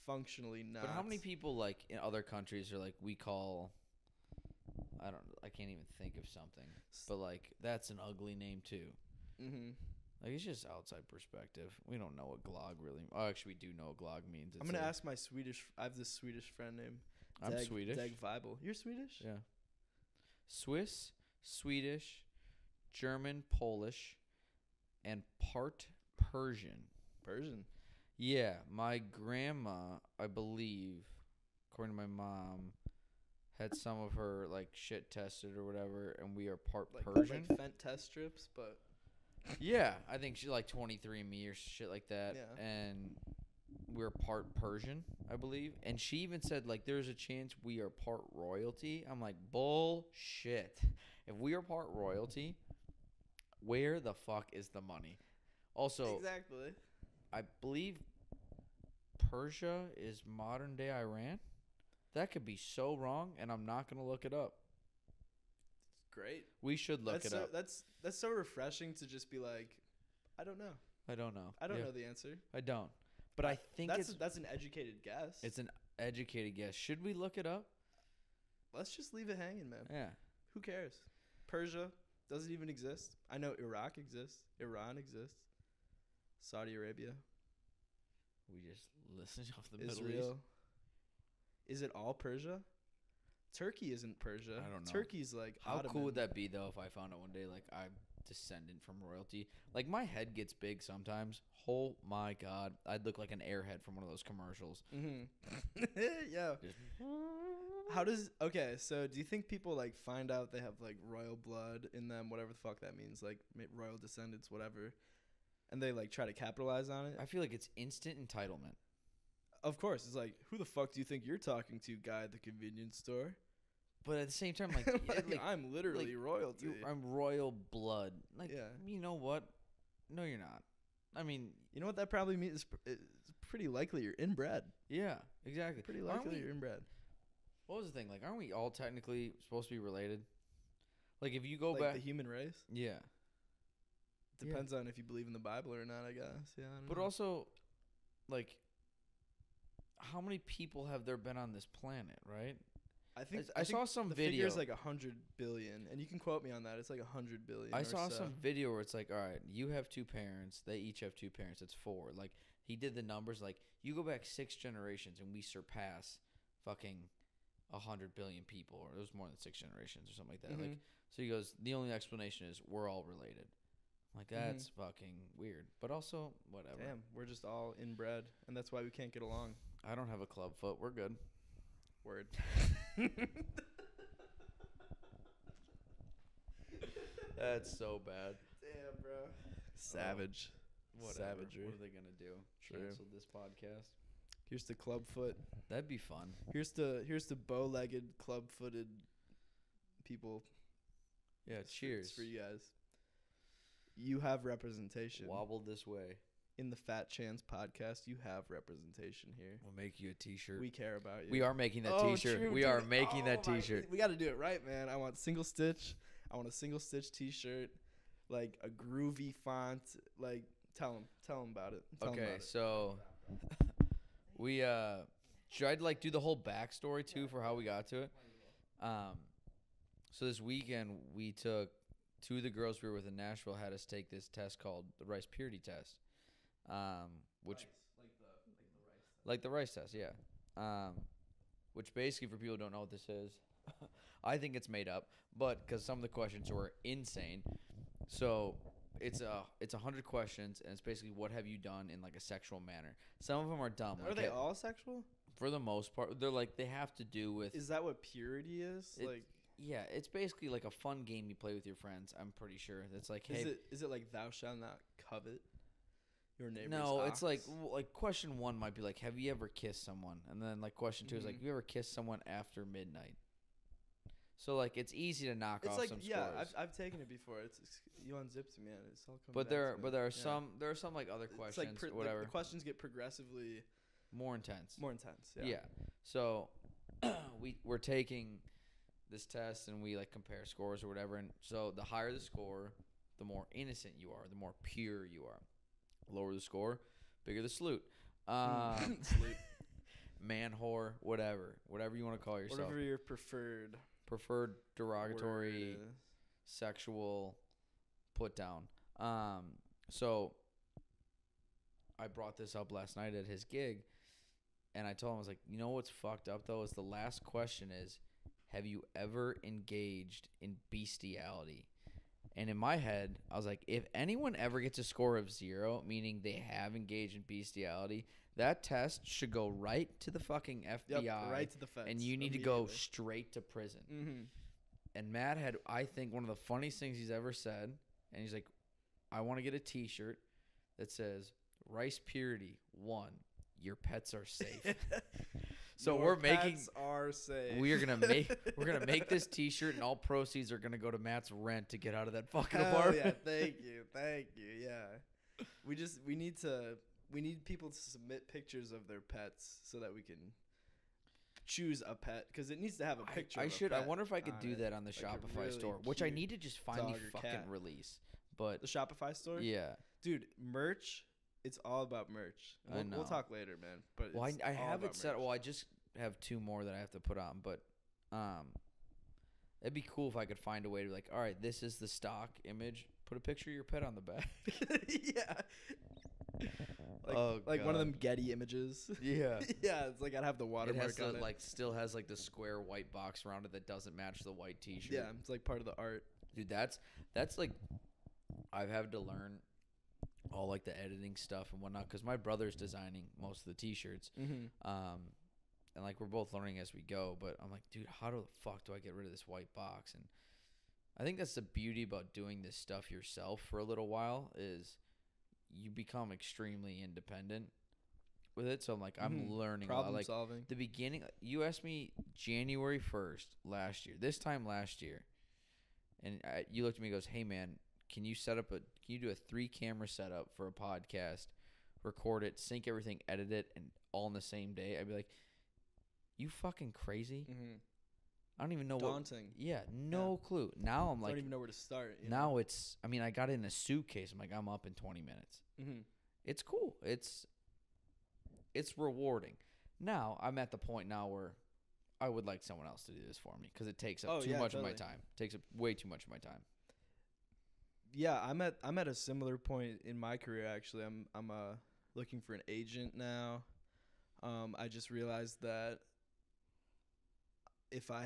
functionally not. But how many people like in other countries are like we call? I can't even think of something. But like that's an ugly name too. Mm-hmm. Like it's just outside perspective. We don't know what glog really. Oh, actually, we do know what glog means. I'm gonna ask my Swedish. I have this Swedish friend named. I'm Swedish. Dag Weibel. You're Swedish? Yeah. Swiss, Swedish, German, Polish, and part Persian. Persian. Yeah, my grandma, I believe, according to my mom, had some of her like shit tested or whatever, and we are part Persian. Like Fent test strips, but. Yeah, I think she's like 23andMe or shit like that. Yeah. And we're part Persian, I believe. And she even said, like, there's a chance we are part royalty. I'm like, bullshit. If we are part royalty, where the fuck is the money? Also, exactly. I believe Persia is modern day Iran. That could be so wrong, and I'm not going to look it up. Great. We should look it up. That's so refreshing to just be like, I don't know. I don't know. I don't know the answer. I don't. But I think that's an educated guess. It's an educated guess. Should we look it up? Let's just leave it hanging, man. Yeah. Who cares? Persia doesn't even exist. I know Iraq exists. Iran exists. Saudi Arabia. We just listened off the Middle Israel. East. Is it all Persia? Turkey isn't Persia. I don't know. Turkey's like How Ottoman. cool would that be, though, if I found out one day, like, I'm descendant from royalty? Like, my head gets big sometimes. Oh, my God. I'd look like an airhead from one of those commercials. Mm-hmm. Yeah. Okay, so do you think people, like, find out they have, like, royal blood in them, whatever the fuck that means, like, royal descendants, whatever, and they, like, try to capitalize on it? I feel like it's instant entitlement. Of course. It's like, who the fuck do you think you're talking to, guy at the convenience store? But at the same time, like, I'm literally royalty. I'm royal blood. Like, yeah. You know what? No, you're not. I mean, you know what that probably means? It's pretty likely you're inbred. Yeah, exactly. Pretty likely you're inbred. What was the thing? Like, aren't we all technically supposed to be related? Like, if you go like back, the human race. Yeah. Depends on if you believe in the Bible or not, I guess. Yeah. But also, like, how many people have there been on this planet, right? I saw some the video. Figure's like 100 billion, and you can quote me on that. It's like 100 billion. I saw some video where it's like, all right, you have two parents. They each have two parents. It's 4. Like, he did the numbers. Like, you go back 6 generations, and we surpass fucking 100 billion people, or it was more than 6 generations or something like that. Mm-hmm. Like, so he goes, the only explanation is we're all related. Like, that's fucking weird. But also, whatever. Damn, we're just all inbred, and that's why we can't get along. I don't have a club foot. We're good. Word. That's so bad. Damn, bro. Savage. Savagery. What are they going to do? True. Cancel this podcast? Here's the club foot. That'd be fun. Here's the bow-legged, club-footed people. Yeah, cheers. It's for you guys. You have representation. Wobble this way. In the Fat Chance podcast, you have representation here. We'll make you a t-shirt. We care about you. We are making that t-shirt. True, we are making that t-shirt. We got to do it right, man. I want single stitch. I want a single stitch t-shirt, like a groovy font. Like, tell them about it. Okay, so we should I like do the whole backstory too for how we got to it? So this weekend we took 2 of the girls we were with in Nashville had us take this test called the rice purity test, which like the rice test, yeah. Which basically, for people who don't know what this is, I think it's made up, but because some of the questions were insane. So it's 100 questions, and it's basically what have you done in like a sexual manner. Some of them are dumb. Are they all sexual? For the most part, they're like they have to do with. Is that what purity is? Like. Yeah, it's basically like a fun game you play with your friends. I'm pretty sure it's like, hey, is it like thou shalt not covet your neighbor's No, ox? it's like question 1 might be like, have you ever kissed someone? And then like question 2 is like, have you ever kissed someone after midnight? So like it's easy to knock off some scores. I've taken it before. It's you unzipped me, man. It's all coming. But there are some like other questions, like whatever. The questions get progressively More intense. More intense. Yeah. Yeah. So we're taking this test and we like compare scores or whatever. And so the higher the score, the more innocent you are, the more pure you are. Lower the score, bigger the salute. Salute. Man whore, whatever you want to call yourself. Whatever your preferred derogatory sexual put down. So I brought this up last night at his gig, and I told him, I was like, you know what's fucked up though is the last question is, have you ever engaged in bestiality? And in my head, I was like, if anyone ever gets a score of 0, meaning they have engaged in bestiality, that test should go right to the fucking FBI. Yep, right to the feds. And you need to go straight to prison. Mm-hmm. And Matt had, I think, one of the funniest things he's ever said. And he's like, I want to get a T-shirt that says, Rice Purity 1, your pets are safe. So Your pets are safe. We're gonna make this T-shirt, and all proceeds are gonna go to Matt's rent to get out of that fucking apartment. Yeah, thank you. Yeah, we need people to submit pictures of their pets so that we can choose a pet because it needs to have a picture. I wonder if I could do that on the Shopify really store, which I need to just finally fucking release. But the Shopify store, yeah, dude, merch. It's all about merch. We'll talk later, man. But I have it set. Well, I just have 2 more that I have to put on, but it'd be cool if I could find a way to be like, all right, this is the stock image. Put a picture of your pet on the back. Yeah. Like one of them Getty images. Yeah. Yeah, it's like I'd have the watermark on it. Like still has like the square white box around it that doesn't match the white T-shirt. Yeah, it's like part of the art. Dude, that's like I've had to learn all like the editing stuff and whatnot because my brother's designing most of the T-shirts. Mm-hmm. And like we're both learning as we go, but I'm like, dude, how the fuck do I get rid of this white box? And I think that's the beauty about doing this stuff yourself for a little while is you become extremely independent with it. So I'm like, I'm learning problem solving. The beginning, you asked me January 1st last year, this time last year, and you looked at me and goes, hey man, can you do a 3-camera setup for a podcast, record it, sync everything, edit it, and all in the same day? I'd be like, you fucking crazy? Mm-hmm. I don't even know Daunting. No clue. Now I'm like, I don't even know where to start. Now it's, I mean, I got it in a suitcase. I'm like, I'm up in 20 minutes. Mm-hmm. It's cool. It's rewarding. Now I'm at the point now where I would like someone else to do this for me because it takes up too much of my time. It takes up way too much of my time. Yeah, I'm at a similar point in my career actually. I'm looking for an agent now. I just realized that if I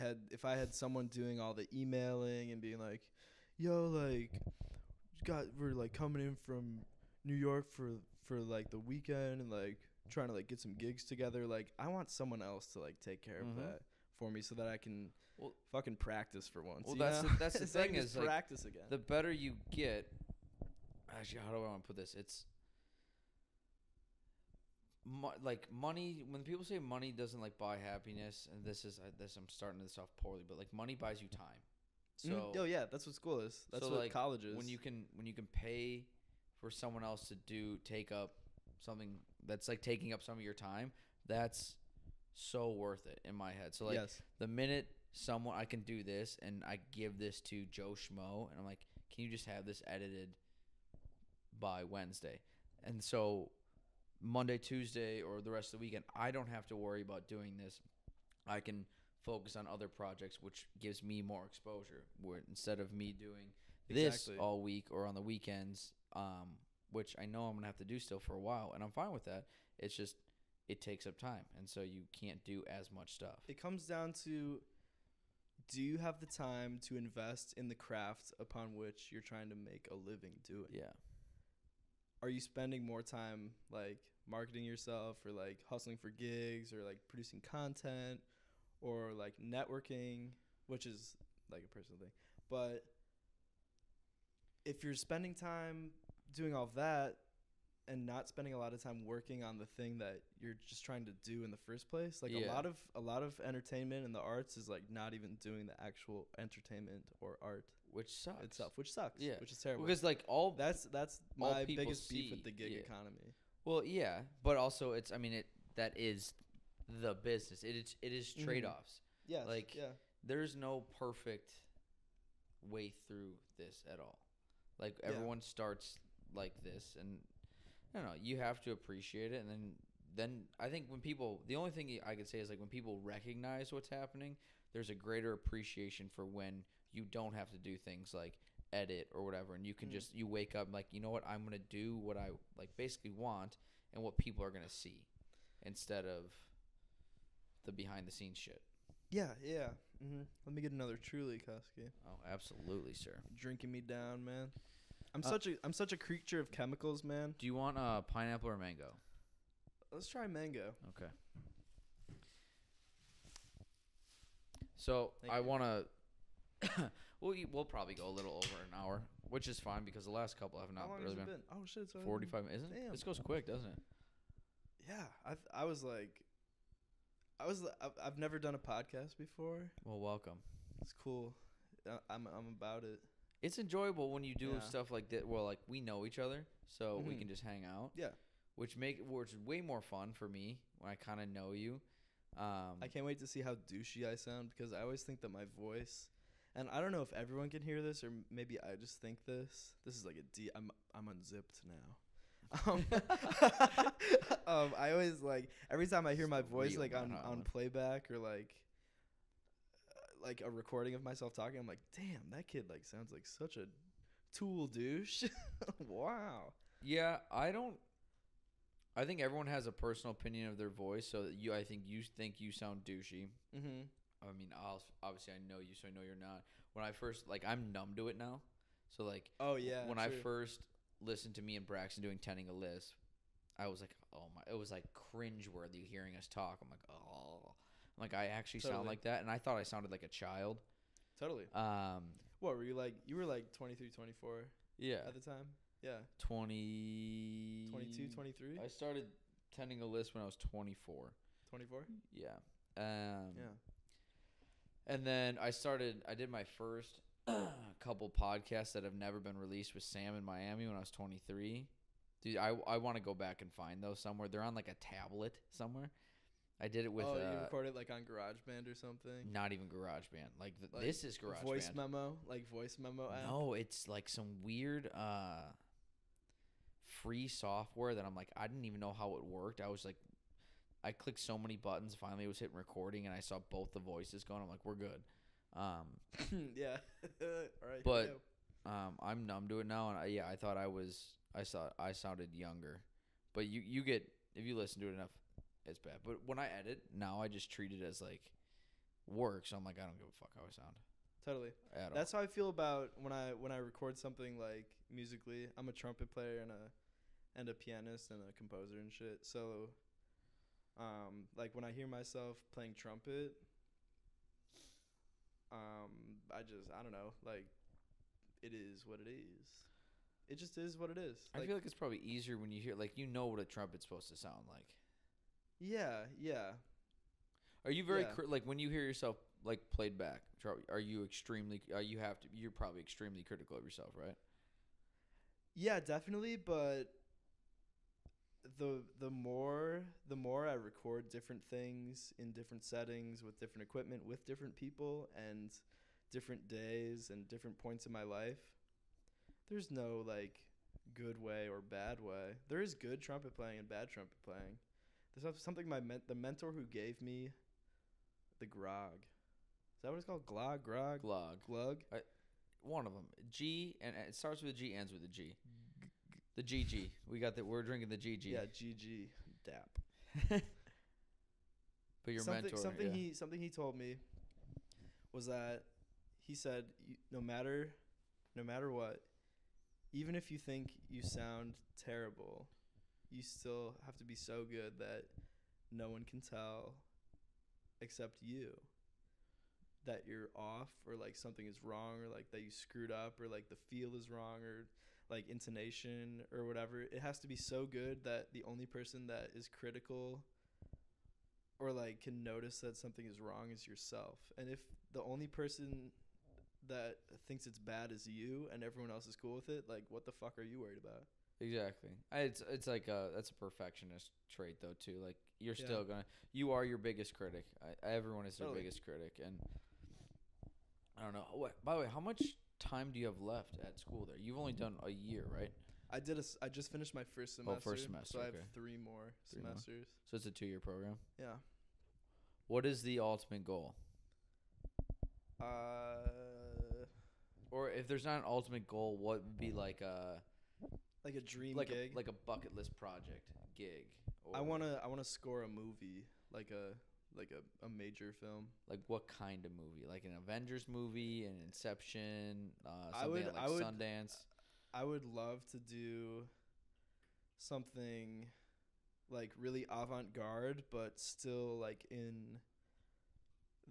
had someone doing all the emailing and being like, yo, like we're like coming in from New York for like the weekend and like trying to like get some gigs together, like I want someone else to like take care of that for me so that I can fucking practice for once. Well, that's the thing is like, practice again. The better you get, actually, how do I want to put this? It's like money. When people say money doesn't like buy happiness, and I'm starting this off poorly, but like money buys you time. So oh yeah, that's what school is. That's what like, college is. When you can pay for someone else to take up something that's like taking up some of your time, that's so worth it in my head. So like the minute I can do this and I give this to Joe Schmo and I'm like, can you just have this edited by Wednesday? And so Monday, Tuesday, or the rest of the weekend, I don't have to worry about doing this. I can focus on other projects, which gives me more exposure. Where instead of me doing this all week or on the weekends, which I know I'm gonna have to do still for a while, and I'm fine with that. It's just it takes up time, and so you can't do as much stuff. It comes down to, do you have the time to invest in the craft upon which you're trying to make a living doing? Yeah. Are you spending more time like marketing yourself or like hustling for gigs or like producing content or like networking, which is like a personal thing. But if you're spending time doing all of that and not spending a lot of time working on the thing that you're just trying to do in the first place, like a lot of entertainment and the arts is like not even doing the actual entertainment or art, which sucks itself, which sucks, yeah, which is terrible. Because like that's my biggest beef with the gig economy. Well, yeah, but also it's, I mean, that is the business. It is trade-offs. Yes. Like, there's no perfect way through this at all. Like, everyone starts like this, and I don't know, you have to appreciate it, and then I think when people, the only thing I could say is, like, when people recognize what's happening, there's a greater appreciation for when you don't have to do things like edit or whatever, and you can just, you wake up like, you know what, I'm going to do what I, like, basically want and what people are going to see instead of the behind-the-scenes shit. Yeah. Let me get another Truly, Koski. Oh, absolutely, sir. Drinking me down, man. I'm such a creature of chemicals, man. Do you want pineapple or mango? Let's try mango. Okay. So I want to. We'll probably go a little over an hour, which is fine because the last couple have not How long really has it been. been? Oh shit, it's 45 minutes. Isn't it? Damn. This goes quick, doesn't it? Yeah, I've never done a podcast before. Well, welcome. It's cool. I'm about it. It's enjoyable when you do stuff like that. Well, like, we know each other, so we can just hang out. Yeah. Which is way more fun for me when I kind of know you. I can't wait to see how douchey I sound because I always think that my voice, and I don't know if everyone can hear this or maybe I just think this. This is like I'm unzipped now. I always, like, every time I hear my voice like on playback or like a recording of myself talking, I'm like, damn, that kid like sounds like such a tool douche. Wow. Yeah, I think everyone has a personal opinion of their voice, so that I think you sound douchey. Mm-hmm. I mean, obviously I know you, so I know you're not. When I first, like, I'm numb to it now. So, like, when I first listened to me and Braxton doing Tending a Lisp, I was like, oh my, it was like cringe-worthy hearing us talk. I'm like, oh. I'm like, I actually sound like that, and I thought I sounded like a child. Totally. What were you like? You were like 23, 24 at the time? Yeah. 22, 23? I started Tending a Lisp when I was 24. 24? Yeah. And then I did my first couple podcasts that have never been released with Sam in Miami when I was 23. Dude, I want to go back and find those somewhere. They're on like a tablet somewhere. I did it with. Oh, you recorded like on GarageBand or something? Not even GarageBand. Like this is GarageBand. Voice memo app? No, it's like some weird free software that I'm like, I didn't even know how it worked. I was like, I clicked so many buttons. Finally, it was hitting recording, and I saw both the voices going. I'm like, we're good. Yeah. All right. But I'm numb to it now, and I thought I sounded younger. But you get, if you listen to it enough, it's bad. But when I edit now, I just treat it as like work. So I'm like, I don't give a fuck how I sound. Totally. That's how I feel about when I record something like musically. I'm a trumpet player and a pianist and a composer and shit. So like when I hear myself playing trumpet, I don't know, like, it is what it is. It just is what it is. I feel like it's probably easier when you hear, like, you know what a trumpet's supposed to sound like. Yeah. Are you very like when you hear yourself like played back? Are you extremely? You're probably extremely critical of yourself, right? Yeah, definitely. But the more I record different things in different settings with different equipment with different people and different days and different points in my life, there's no like good way or bad way. There is good trumpet playing and bad trumpet playing. There's something the mentor who gave me the grog. Is that what it's called? Glog? Glug? One of them. G, and it starts with a G, ends with a G. The GG. We're drinking the GG. Yeah, GG. Dap. But your mentor. Something he told me was that he said, no matter what, even if you think you sound terrible, you still have to be so good that no one can tell except you that you're off, or like something is wrong, or like that you screwed up, or like the feel is wrong, or like intonation or whatever. It has to be so good that the only person that is critical or like can notice that something is wrong is yourself. And if the only person that thinks it's bad is you and everyone else is cool with it, like, what the fuck are you worried about? Exactly. It's like that's a perfectionist trait though too. Like you're still you are your biggest critic. Everyone is their biggest critic, and I don't know. By the way, how much time do you have left at school there? You've only done a year, right? I just finished my first semester. Oh, first semester. So I have 3 more semesters. So it's a 2-year program. Yeah. What is the ultimate goal? Or if there's not an ultimate goal, what would be like a dream gig, like a bucket list project gig? I wanna score a movie, like a major film. Like what kind of movie? Like an Avengers movie, an Inception, something like Sundance. I would love to do something like really avant-garde, but still like in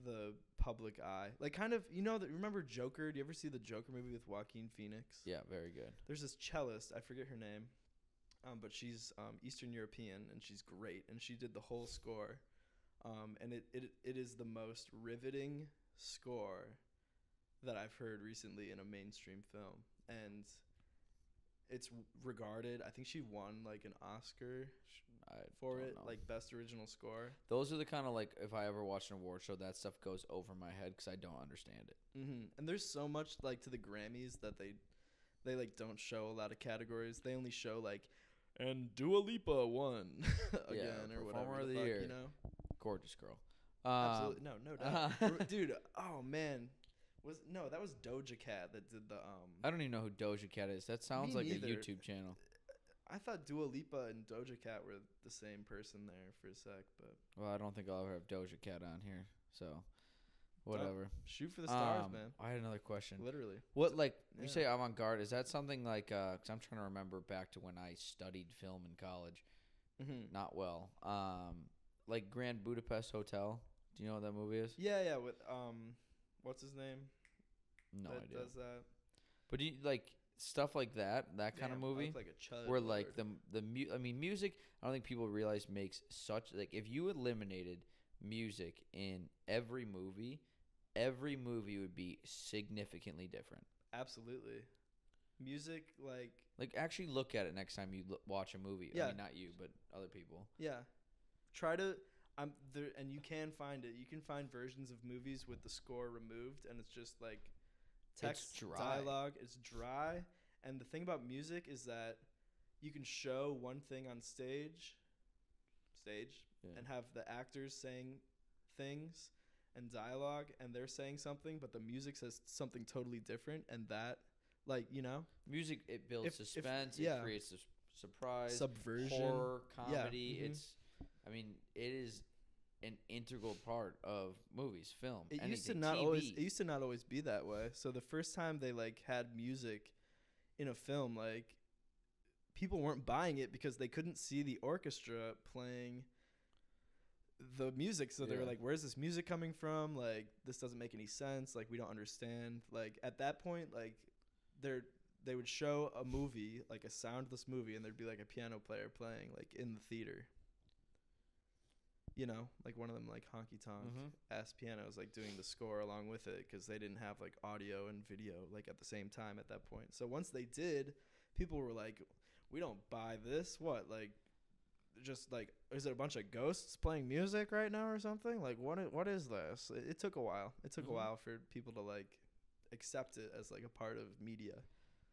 the public eye. Like kind of, remember Joker? Do you ever see the Joker movie with Joaquin Phoenix? Yeah, very good. There's this cellist, I forget her name, but she's Eastern European and she's great, and she did the whole score. And it is the most riveting score that I've heard recently in a mainstream film, and it's regarded. I think she won like an Oscar for it, like best original score. Those are the kind of like, if I ever watch an award show, that stuff goes over my head because I don't understand it. And there's so much like to the Grammys that they like don't show a lot of categories. They only show like, and Dua Lipa won again or whatever. Performer of the year. Gorgeous girl. Absolutely, no doubt, dude. Oh man. That was Doja Cat that did the I don't even know who Doja Cat is. That sounds like a YouTube channel. I thought Dua Lipa and Doja Cat were the same person there for a sec, but well, I don't think I'll ever have Doja Cat on here. So whatever. Shoot for the stars, man. I had another question. Literally. What you say avant-garde, is that something like cuz I'm trying to remember back to when I studied film in college. Not well. Like Grand Budapest Hotel. Do you know what that movie is? Yeah, with what's his name? No that idea. Does that? But do you like stuff like that kind of movie? Like a chud where like music, I don't think people realize makes such, like, if you eliminated music in every movie would be significantly different. Absolutely. Music, like actually look at it next time you watch a movie. Yeah. I mean, not you, but other people. Yeah. Try to there, and you can find it. You can find versions of movies with the score removed, and it's just like text, dialogue. It's dry. And the thing about music is that you can show one thing on stage, and have the actors saying things and dialogue, and they're saying something, but the music says something totally different, and that, music, it builds suspense. It creates a surprise, subversion, horror, comedy. Yeah. It is an integral part of movies, film. It used to not always be that way. So the first time they had music in a film, people weren't buying it because they couldn't see the orchestra playing the music. So they were like, "Where's this music coming from? This doesn't make any sense. We don't understand." At that point, they would show a movie, a soundless movie, and there'd be a piano player playing in the theater. One of them honky tonk ass pianos doing the score along with it, because they didn't have audio and video at the same time at that point. So once they did, people were like, "We don't buy this. What is it a bunch of ghosts playing music right now or something? What is this?" It took a while. It took a while for people to accept it as a part of media.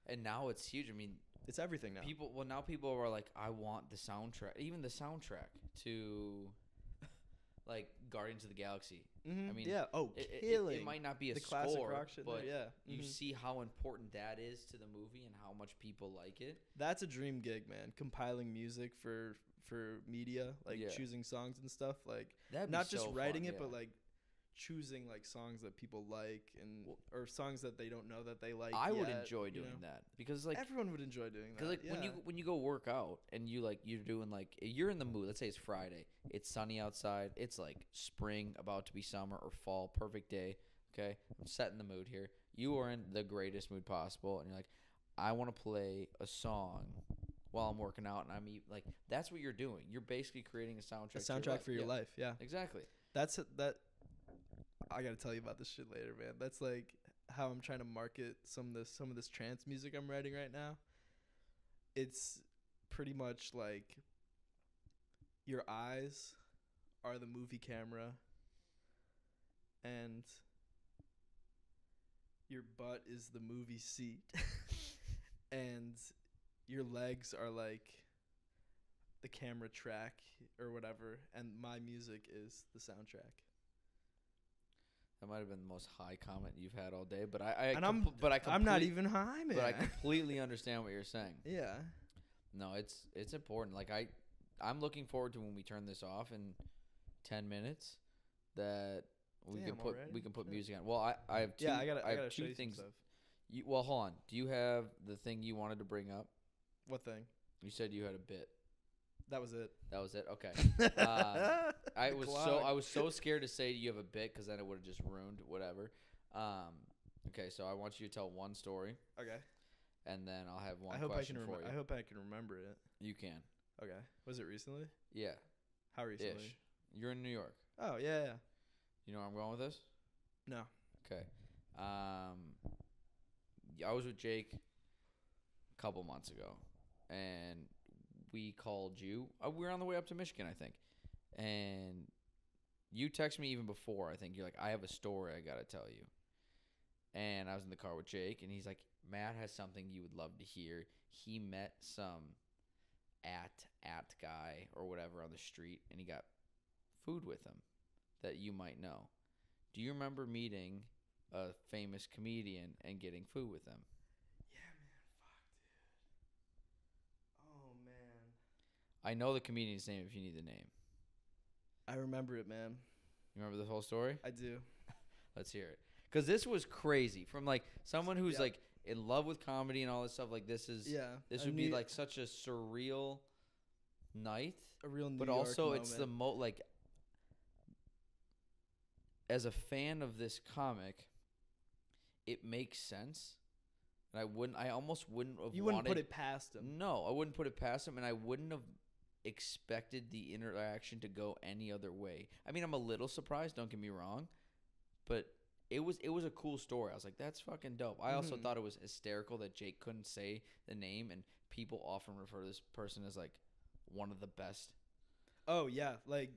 And now it's huge. I mean, it's everything now. Now people are like, "I want the soundtrack." Even the soundtrack to Guardians of the Galaxy. I mean, yeah. It might not be a classic score, rock shit, but you see how important that is to the movie and how much people like it. That's a dream gig, man. Compiling music for media, choosing songs and stuff. Not just writing it, but choosing songs that people like, and or songs that they don't know that they like. I would enjoy doing that, because everyone would enjoy doing that. Because when you go work out and you're doing you're in the mood. Let's say it's Friday, it's sunny outside, it's spring about to be summer or fall, perfect day. Okay, I'm setting the mood here. You are in the greatest mood possible, and you're I want to play a song while I'm working out, and I'm that's what you're doing. You're basically creating a soundtrack. A soundtrack for your life. Yeah, exactly. That. I gotta tell you about this shit later, man. That's how I'm trying to market some of this trance music I'm writing right now. it's pretty much like your eyes are the movie camera and your butt is the movie seat and your legs are like the camera track or whatever, and my music is the soundtrack. That might have been the most high comment you've had all day, but I'm not even high, man. But I completely understand what you're saying. Yeah. No, it's important. Like I'm looking forward to when we turn this off in 10 minutes that we can put music on. Well, I have two. Yeah, I gotta two show you things. some stuff. Well, hold on. Do you have the thing you wanted to bring up? What thing? You said you had a bit. That was it. That was it. Okay. I was so scared to say you have a bit because then it would have just ruined whatever. Okay, so I want you to tell one story. Okay. And then I'll have one question for you. I hope I can remember it. You can. Okay. Was it recently? Yeah. How recently? Ish. You're in New York. Oh, yeah. You know where I'm going with this? No. Okay. I was with Jake a couple months ago, and we called you. We were on the way up to Michigan, I think. And you texted me even before, I think. You're like, I have a story I got to tell you. And I was in the car with Jake, and he's like, Matt has something you would love to hear. He met some at guy or whatever on the street, and he got food with him that you might know. Do you remember meeting a famous comedian and getting food with him? Yeah, man. Fuck, dude. Oh, man. I know the comedian's name if you need the name. I remember it, man. You remember the whole story? I do. Let's hear it. Because this was crazy. From, like, someone who's, like, in love with comedy and all this stuff. Like, this would be, like, such a surreal night. A real New But York also, moment. it's the like, as a fan of this comic, it makes sense. And I almost wouldn't have You wouldn't put it past him. No, I wouldn't put it past him, and I wouldn't have expected the interaction to go any other way. I mean, I'm a little surprised, don't get me wrong, but it was a cool story. I was like, that's fucking dope. I also thought it was hysterical that Jake couldn't say the name, and people often refer to this person as, like, one of the best. Oh, yeah. Like,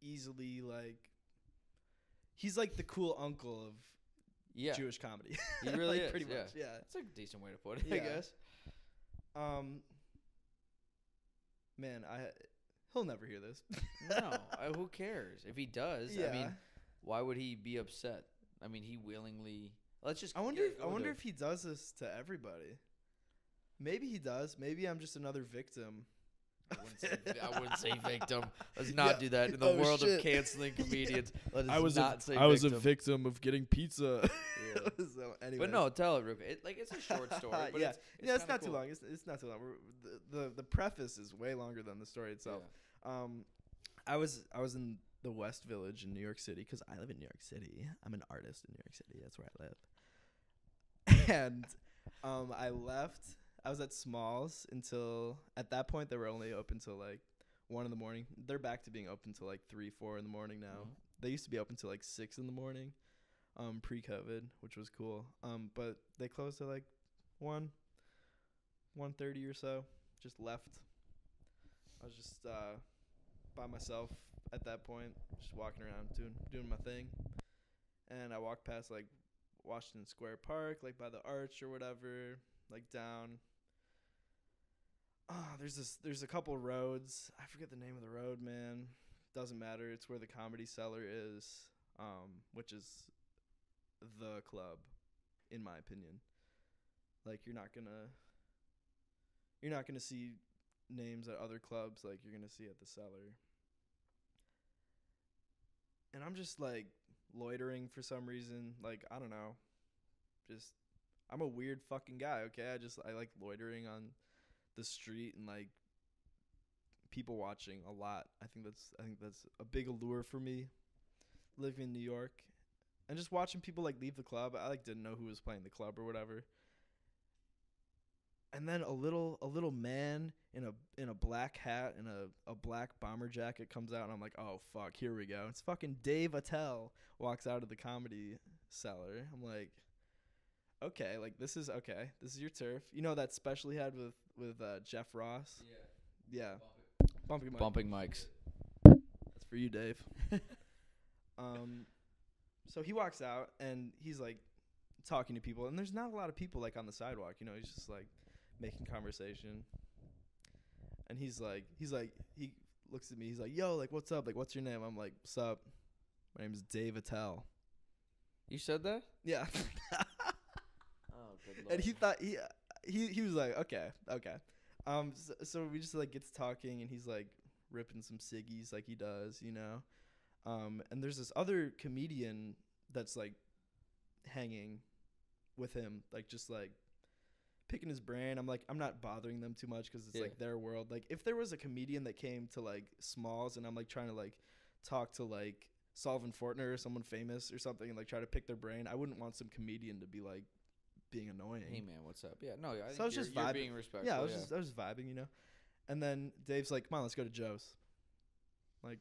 easily, like, he's like the cool uncle of Jewish comedy. He really like, is. Pretty much, yeah. That's like a decent way to put it, I guess. Man, he'll never hear this. No, who cares? If he does, I mean, why would he be upset? I mean, he willingly. Let's just. I wonder if he does this to everybody. Maybe he does. Maybe I'm just another victim. I wouldn't say victim. Let's not do that in the world of canceling comedians. Let us not say victim. I was a victim of getting pizza. So, but no, tell it real quick. It's a short story. But it's not too long. It's not too long. The preface is way longer than the story itself. Yeah. I was in the West Village in New York City because I live in New York City. I'm an artist in New York City. That's where I live. And I left. I was at Smalls until, at that point, they were only open till like 1 in the morning. They're back to being open till like 3, 4 in the morning now. Mm-hmm. They used to be open till like 6 in the morning, pre-COVID, which was cool. But they closed at like 1:30 or so. Just left. I was just by myself at that point, just walking around doing my thing. And I walked past like Washington Square Park, like by the Arch or whatever, like down. There's a couple roads. I forget the name of the road, man. Doesn't matter. It's where the Comedy Cellar is, which is the club, in my opinion. Like you're not gonna see names at other clubs like you're gonna see at the Cellar. And I'm just like loitering for some reason. Like I don't know. Just I'm a weird fucking guy. Okay, I like loitering on the street and like people watching a lot. I think that's a big allure for me, living in New York, and just watching people like leave the club. I like didn't know who was playing the club or whatever. And then a little man in a black hat and a black bomber jacket comes out, and I'm like, oh fuck, here we go. It's fucking Dave Attell walks out of the Comedy Cellar. I'm like, okay, like this is your turf. You know that special he had with Jeff Ross? Yeah. Bumping mics. That's for you, Dave. So he walks out and he's like talking to people, and there's not a lot of people like on the sidewalk. You know, he's just like making conversation. And he looks at me. He's like, "Yo, like, what's up? Like, what's your name?" I'm like, "What's up? My name's Dave ATTELL." You said that? Yeah. Oh, good Lord. And he thought he was like, okay. So we just like gets talking, and he's like ripping some ciggies like he does, you know. And there's this other comedian that's like hanging with him, like just like picking his brain. I'm not bothering them too much because it's like their world. Like if there was a comedian that came to like Smalls and I'm like trying to like talk to like Sullivan Fortner or someone famous or something and like try to pick their brain, I wouldn't want some comedian to be like being annoying. Hey man, what's up? Yeah, no, I So I was think just you're vibing. being respectful. Yeah, I was just vibing, you know. And then Dave's like, "Come on, let's go to Joe's." Like,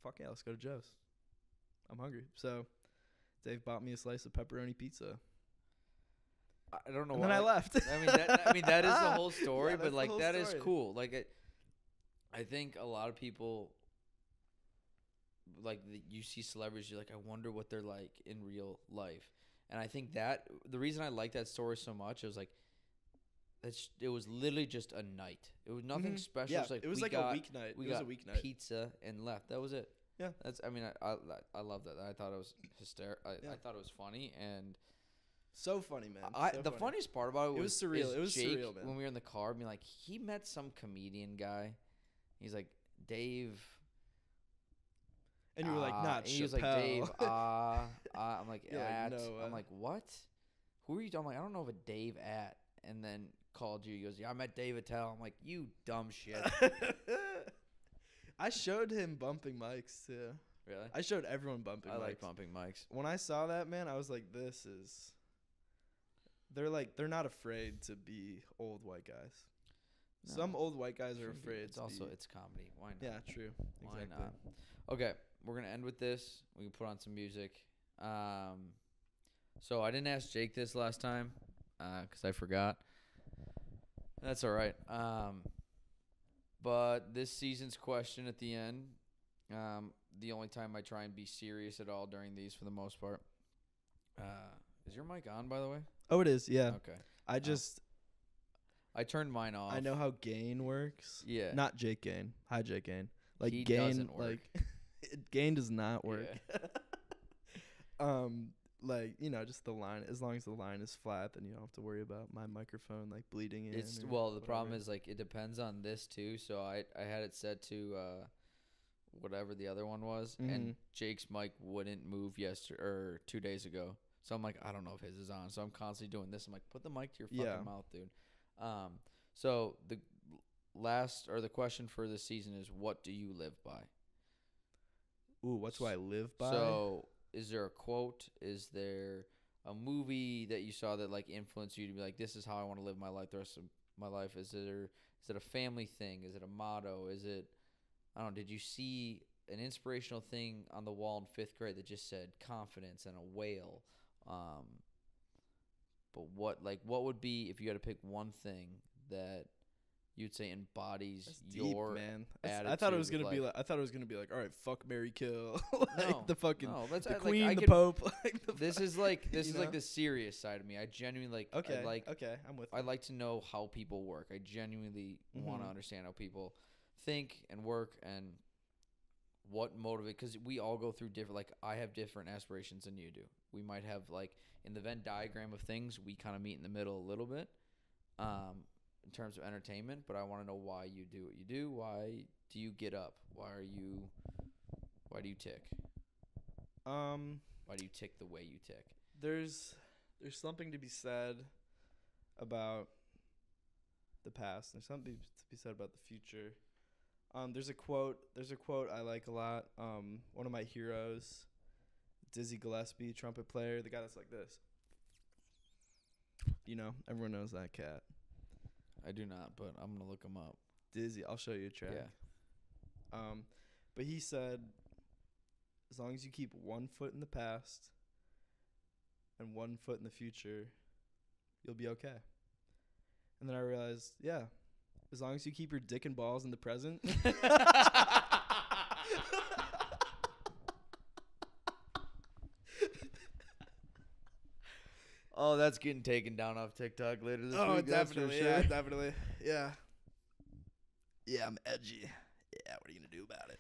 fuck yeah, let's go to Joe's. I'm hungry. So Dave bought me a slice of pepperoni pizza. I don't know and why. then I left. I mean that is the whole story, Yeah, but like that story. is cool. Like I think a lot of people like you see celebrities, you're like, I wonder what they're like in real life. And I think that the reason I like that story so much, it was like it was literally just a night. It was nothing special. Yeah, It was like a weeknight. We got a weeknight. Pizza and left. That was it. Yeah. I love that. I thought it was hysterical. I thought it was funny and so funny, man. The funniest part about it was surreal. It was Jake, surreal, man. When we were in the car, being like, he met some comedian guy. He's like, Dave. And you were like, not Chappelle. He was like, Dave, I'm like, at. Like, no, I'm like, what? Who are you? I'm like, I don't know of a Dave at. And then called you. He goes, yeah, I met Dave ATTELL. I'm like, you dumb shit. I showed him bumping mics, too. Really? I showed everyone bumping mics. I like bumping mics. When I saw that, man, I was like, this is... They're not afraid to be old white guys. No. Some old white guys are afraid. It's comedy. Why not? Yeah, true. Why exactly. not? Okay, we're gonna end with this. We can put on some music. So I didn't ask Jake this last time, because I forgot. That's all right. But this season's question at the end, the only time I try and be serious at all during these for the most part. Is your mic on, by the way? Oh, it is. Yeah. Okay. I turned mine off. I know how gain works. Yeah. Not Jake Gain. Hi, Jake Gain. Like he gain doesn't work. Like gain does not work. Yeah. Like, you know, just the line. As long as the line is flat, then you don't have to worry about my microphone like bleeding in. The problem is like it depends on this too. So I had it set to whatever the other one was, and Jake's mic wouldn't move 2 days ago. So I'm like, I don't know if his is on. So I'm constantly doing this. I'm like, put the mic to your fucking mouth, dude. So the question for this season is, what do you live by? Ooh, what do I live by? So is there a quote? Is there a movie that you saw that like influenced you to be like, this is how I want to live my life the rest of my life? Is it a family thing? Is it a motto? Is it, I don't know, did you see an inspirational thing on the wall in 5th grade that just said confidence and a whale? But what would be, if you had to pick one thing that you'd say embodies your deep, man. attitude? I thought it was gonna be like, all right, fuck, marry, kill, the fucking the like, queen, the pope. This is like the serious side of me. I genuinely like. Okay, I'm with you. I like to know how people work. I genuinely want to understand how people think and work and what motivates. Because we all go through different. Like, I have different aspirations than you do. We might have, like, in the Venn diagram of things, we kind of meet in the middle a little bit. In terms of entertainment, but I want to know why you do what you do. Why do you get up? Why do you tick? Why do you tick the way you tick? There's something to be said about the past. There's something to be said about the future. There's a quote I like a lot. One of my heroes, Dizzy Gillespie, trumpet player, the guy that's like this. You know, everyone knows that cat. I do not, but I'm gonna look him up. Dizzy, I'll show you a track. Yeah. But he said, as long as you keep one foot in the past and 1 foot in the future, you'll be okay. And then I realized, yeah, as long as you keep your dick and balls in the present. Oh, that's getting taken down off TikTok later this week. Oh, Definitely. Yeah, definitely. Yeah. Yeah, I'm edgy. Yeah, what are you going to do about it?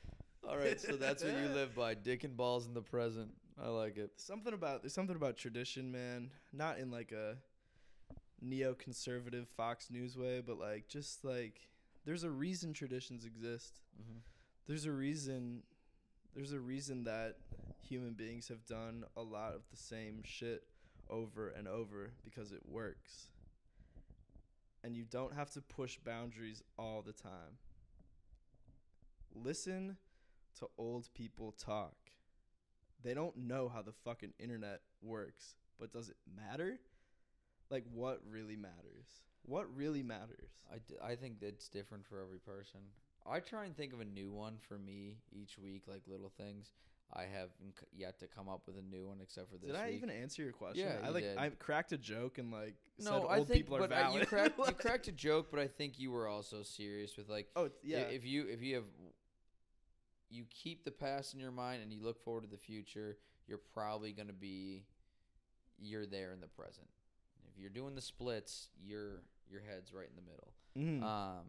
All right, so that's what you live by. Dick and balls in the present. I like it. There's something about tradition, man. Not in like a neoconservative Fox News way, but like just like there's a reason traditions exist. Mm-hmm. There's a reason that human beings have done a lot of the same shit over and over because it works. And you don't have to push boundaries all the time. Listen to old people talk. They don't know how the fucking internet works, but does it matter? Like, what really matters? What really matters? I think it's different for every person. I try and think of a new one for me each week, like little things. I haven't yet to come up with a new one except for this week. Did I even answer your question? Yeah, I did. I cracked a joke and like no, said I old think, people are but valid. you cracked a joke, but I think you were also serious with like. Oh yeah. If you keep the past in your mind and you look forward to the future, you're probably you're there in the present. If you're doing the splits, your head's right in the middle. Mm-hmm.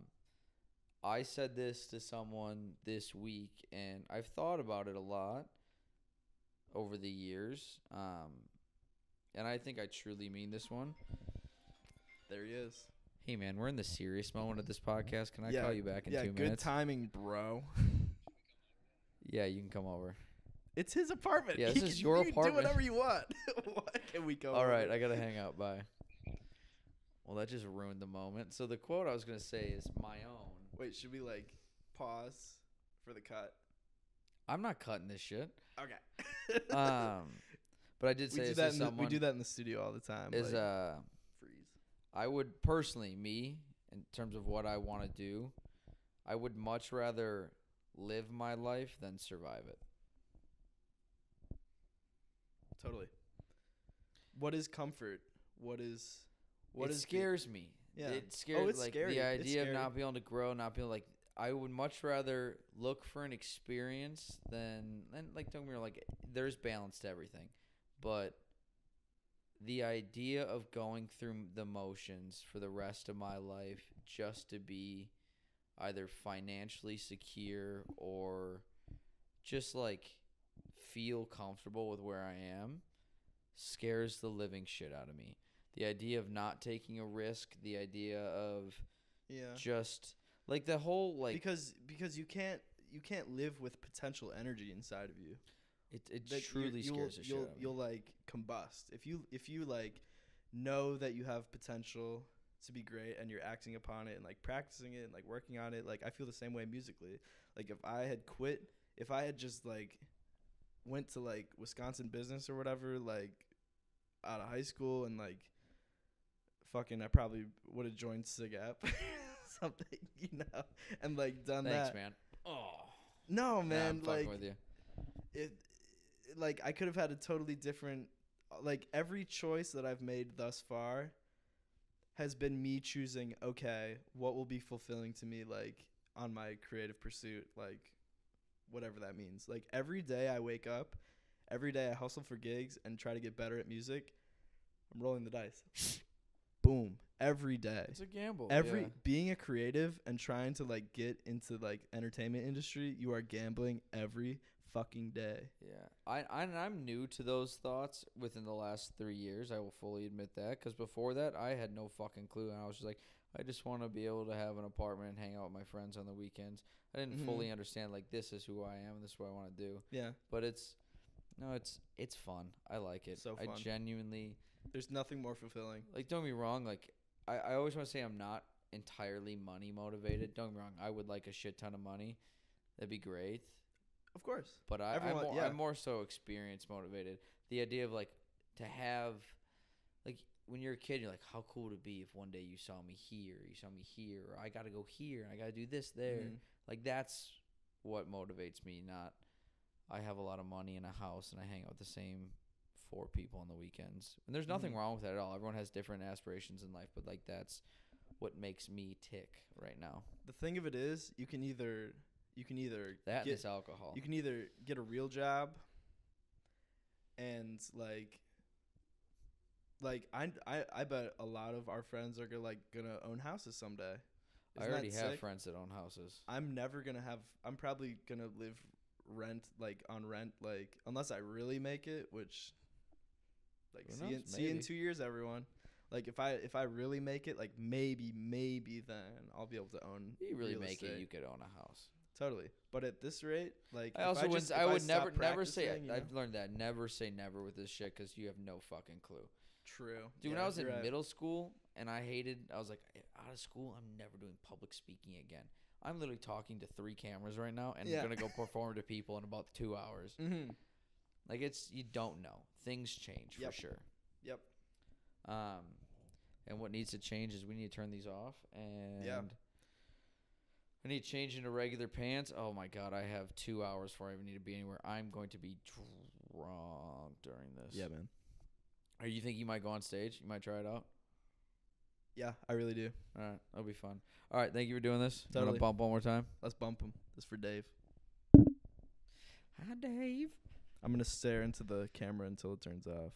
I said this to someone this week, and I've thought about it a lot over the years, and I think I truly mean this one. There he is. Hey, man, we're in the serious moment of this podcast. Can I call you back in 2 minutes? Yeah, good timing, bro. Yeah, you can come over. It's his apartment. Yeah, this is your apartment. You can do whatever you want. What can we go All over? right, I got to hang out. Bye. Well, that just ruined the moment. So the quote I was going to say is my own. Wait, should we like pause for the cut? I'm not cutting this shit. Okay. But I did say this to someone. We do that in the studio all the time. Is like, freeze. I would personally, me, in terms of what I want to do, I would much rather live my life than survive it. Totally. What is comfort? It scares me. Yeah. It scares it's like scary. the idea of not being able to grow, not being like I would much rather look for an experience than like don't get me wrong, like there's balance to everything. But the idea of going through the motions for the rest of my life just to be either financially secure or just like feel comfortable with where I am scares the living shit out of me. The idea of not taking a risk, the idea of just like the whole like because you can't live with potential energy inside of you. It truly scares the shit out of me. You'll like combust if you like know that you have potential to be great and you're acting upon it and like practicing it and like working on it. Like I feel the same way musically. Like if I had just like went to like Wisconsin business or whatever like out of high school and like fucking I probably would have joined SIGAP something, and like done Thanks, that. Man. Oh. No, man, nah, I'm like with you. Like I could have had a totally different like every choice that I've made thus far has been me choosing, okay, what will be fulfilling to me like on my creative pursuit, like whatever that means. Like every day I wake up, every day I hustle for gigs and try to get better at music. I'm rolling the dice. Boom. Every day. It's a gamble. Being a creative and trying to like get into like entertainment industry, you are gambling every fucking day. Yeah. I'm new to those thoughts within the last 3 years. I will fully admit that. Because before that, I had no fucking clue. And I was just like, I just want to be able to have an apartment and hang out with my friends on the weekends. I didn't fully understand, like, this is who I am and this is what I want to do. Yeah. But it's fun. I like it. So fun. I genuinely. There's nothing more fulfilling. Like, don't get me wrong. Like, I always want to say I'm not entirely money motivated. Don't get me wrong. I would like a shit ton of money. That'd be great. Of course. But I'm more so experience motivated. The idea of, like, to have, like, when you're a kid, you're like, how cool would it be if one day you saw me here, or I got to go here, and I got to do this there. Mm-hmm. Like, that's what motivates me, not I have a lot of money in a house and I hang out with the same for people on the weekends. And there's nothing wrong with that at all. Everyone has different aspirations in life, but like that's what makes me tick right now. The thing of it is, you can either that is alcohol. You can either get a real job and I bet a lot of our friends are gonna own houses someday. I already have friends that own houses. I'm probably gonna live on rent unless I really make it, which see you in 2 years, everyone. Like if I really make it, like maybe then I'll be able to own. You really make it, you could own a house. Totally. But at this rate, like I would never say I've learned that never say never with this shit because you have no fucking clue. True. Dude, when I was in middle school and I was like, out of school, I'm never doing public speaking again. I'm literally talking to 3 cameras right now and going to go perform to people in about 2 hours. Mm-hmm. Like you don't know. Things change for sure. Yep. And what needs to change is we need to turn these off and I need to change into regular pants. Oh my God, I have 2 hours before I even need to be anywhere. I'm going to be drunk during this. Yeah, man. Or you think you might go on stage? You might try it out? Yeah, I really do. All right, that'll be fun. All right, thank you for doing this. Totally. Want to bump one more time? Let's bump him. This is for Dave. Hi, Dave. I'm going to stare into the camera until it turns off.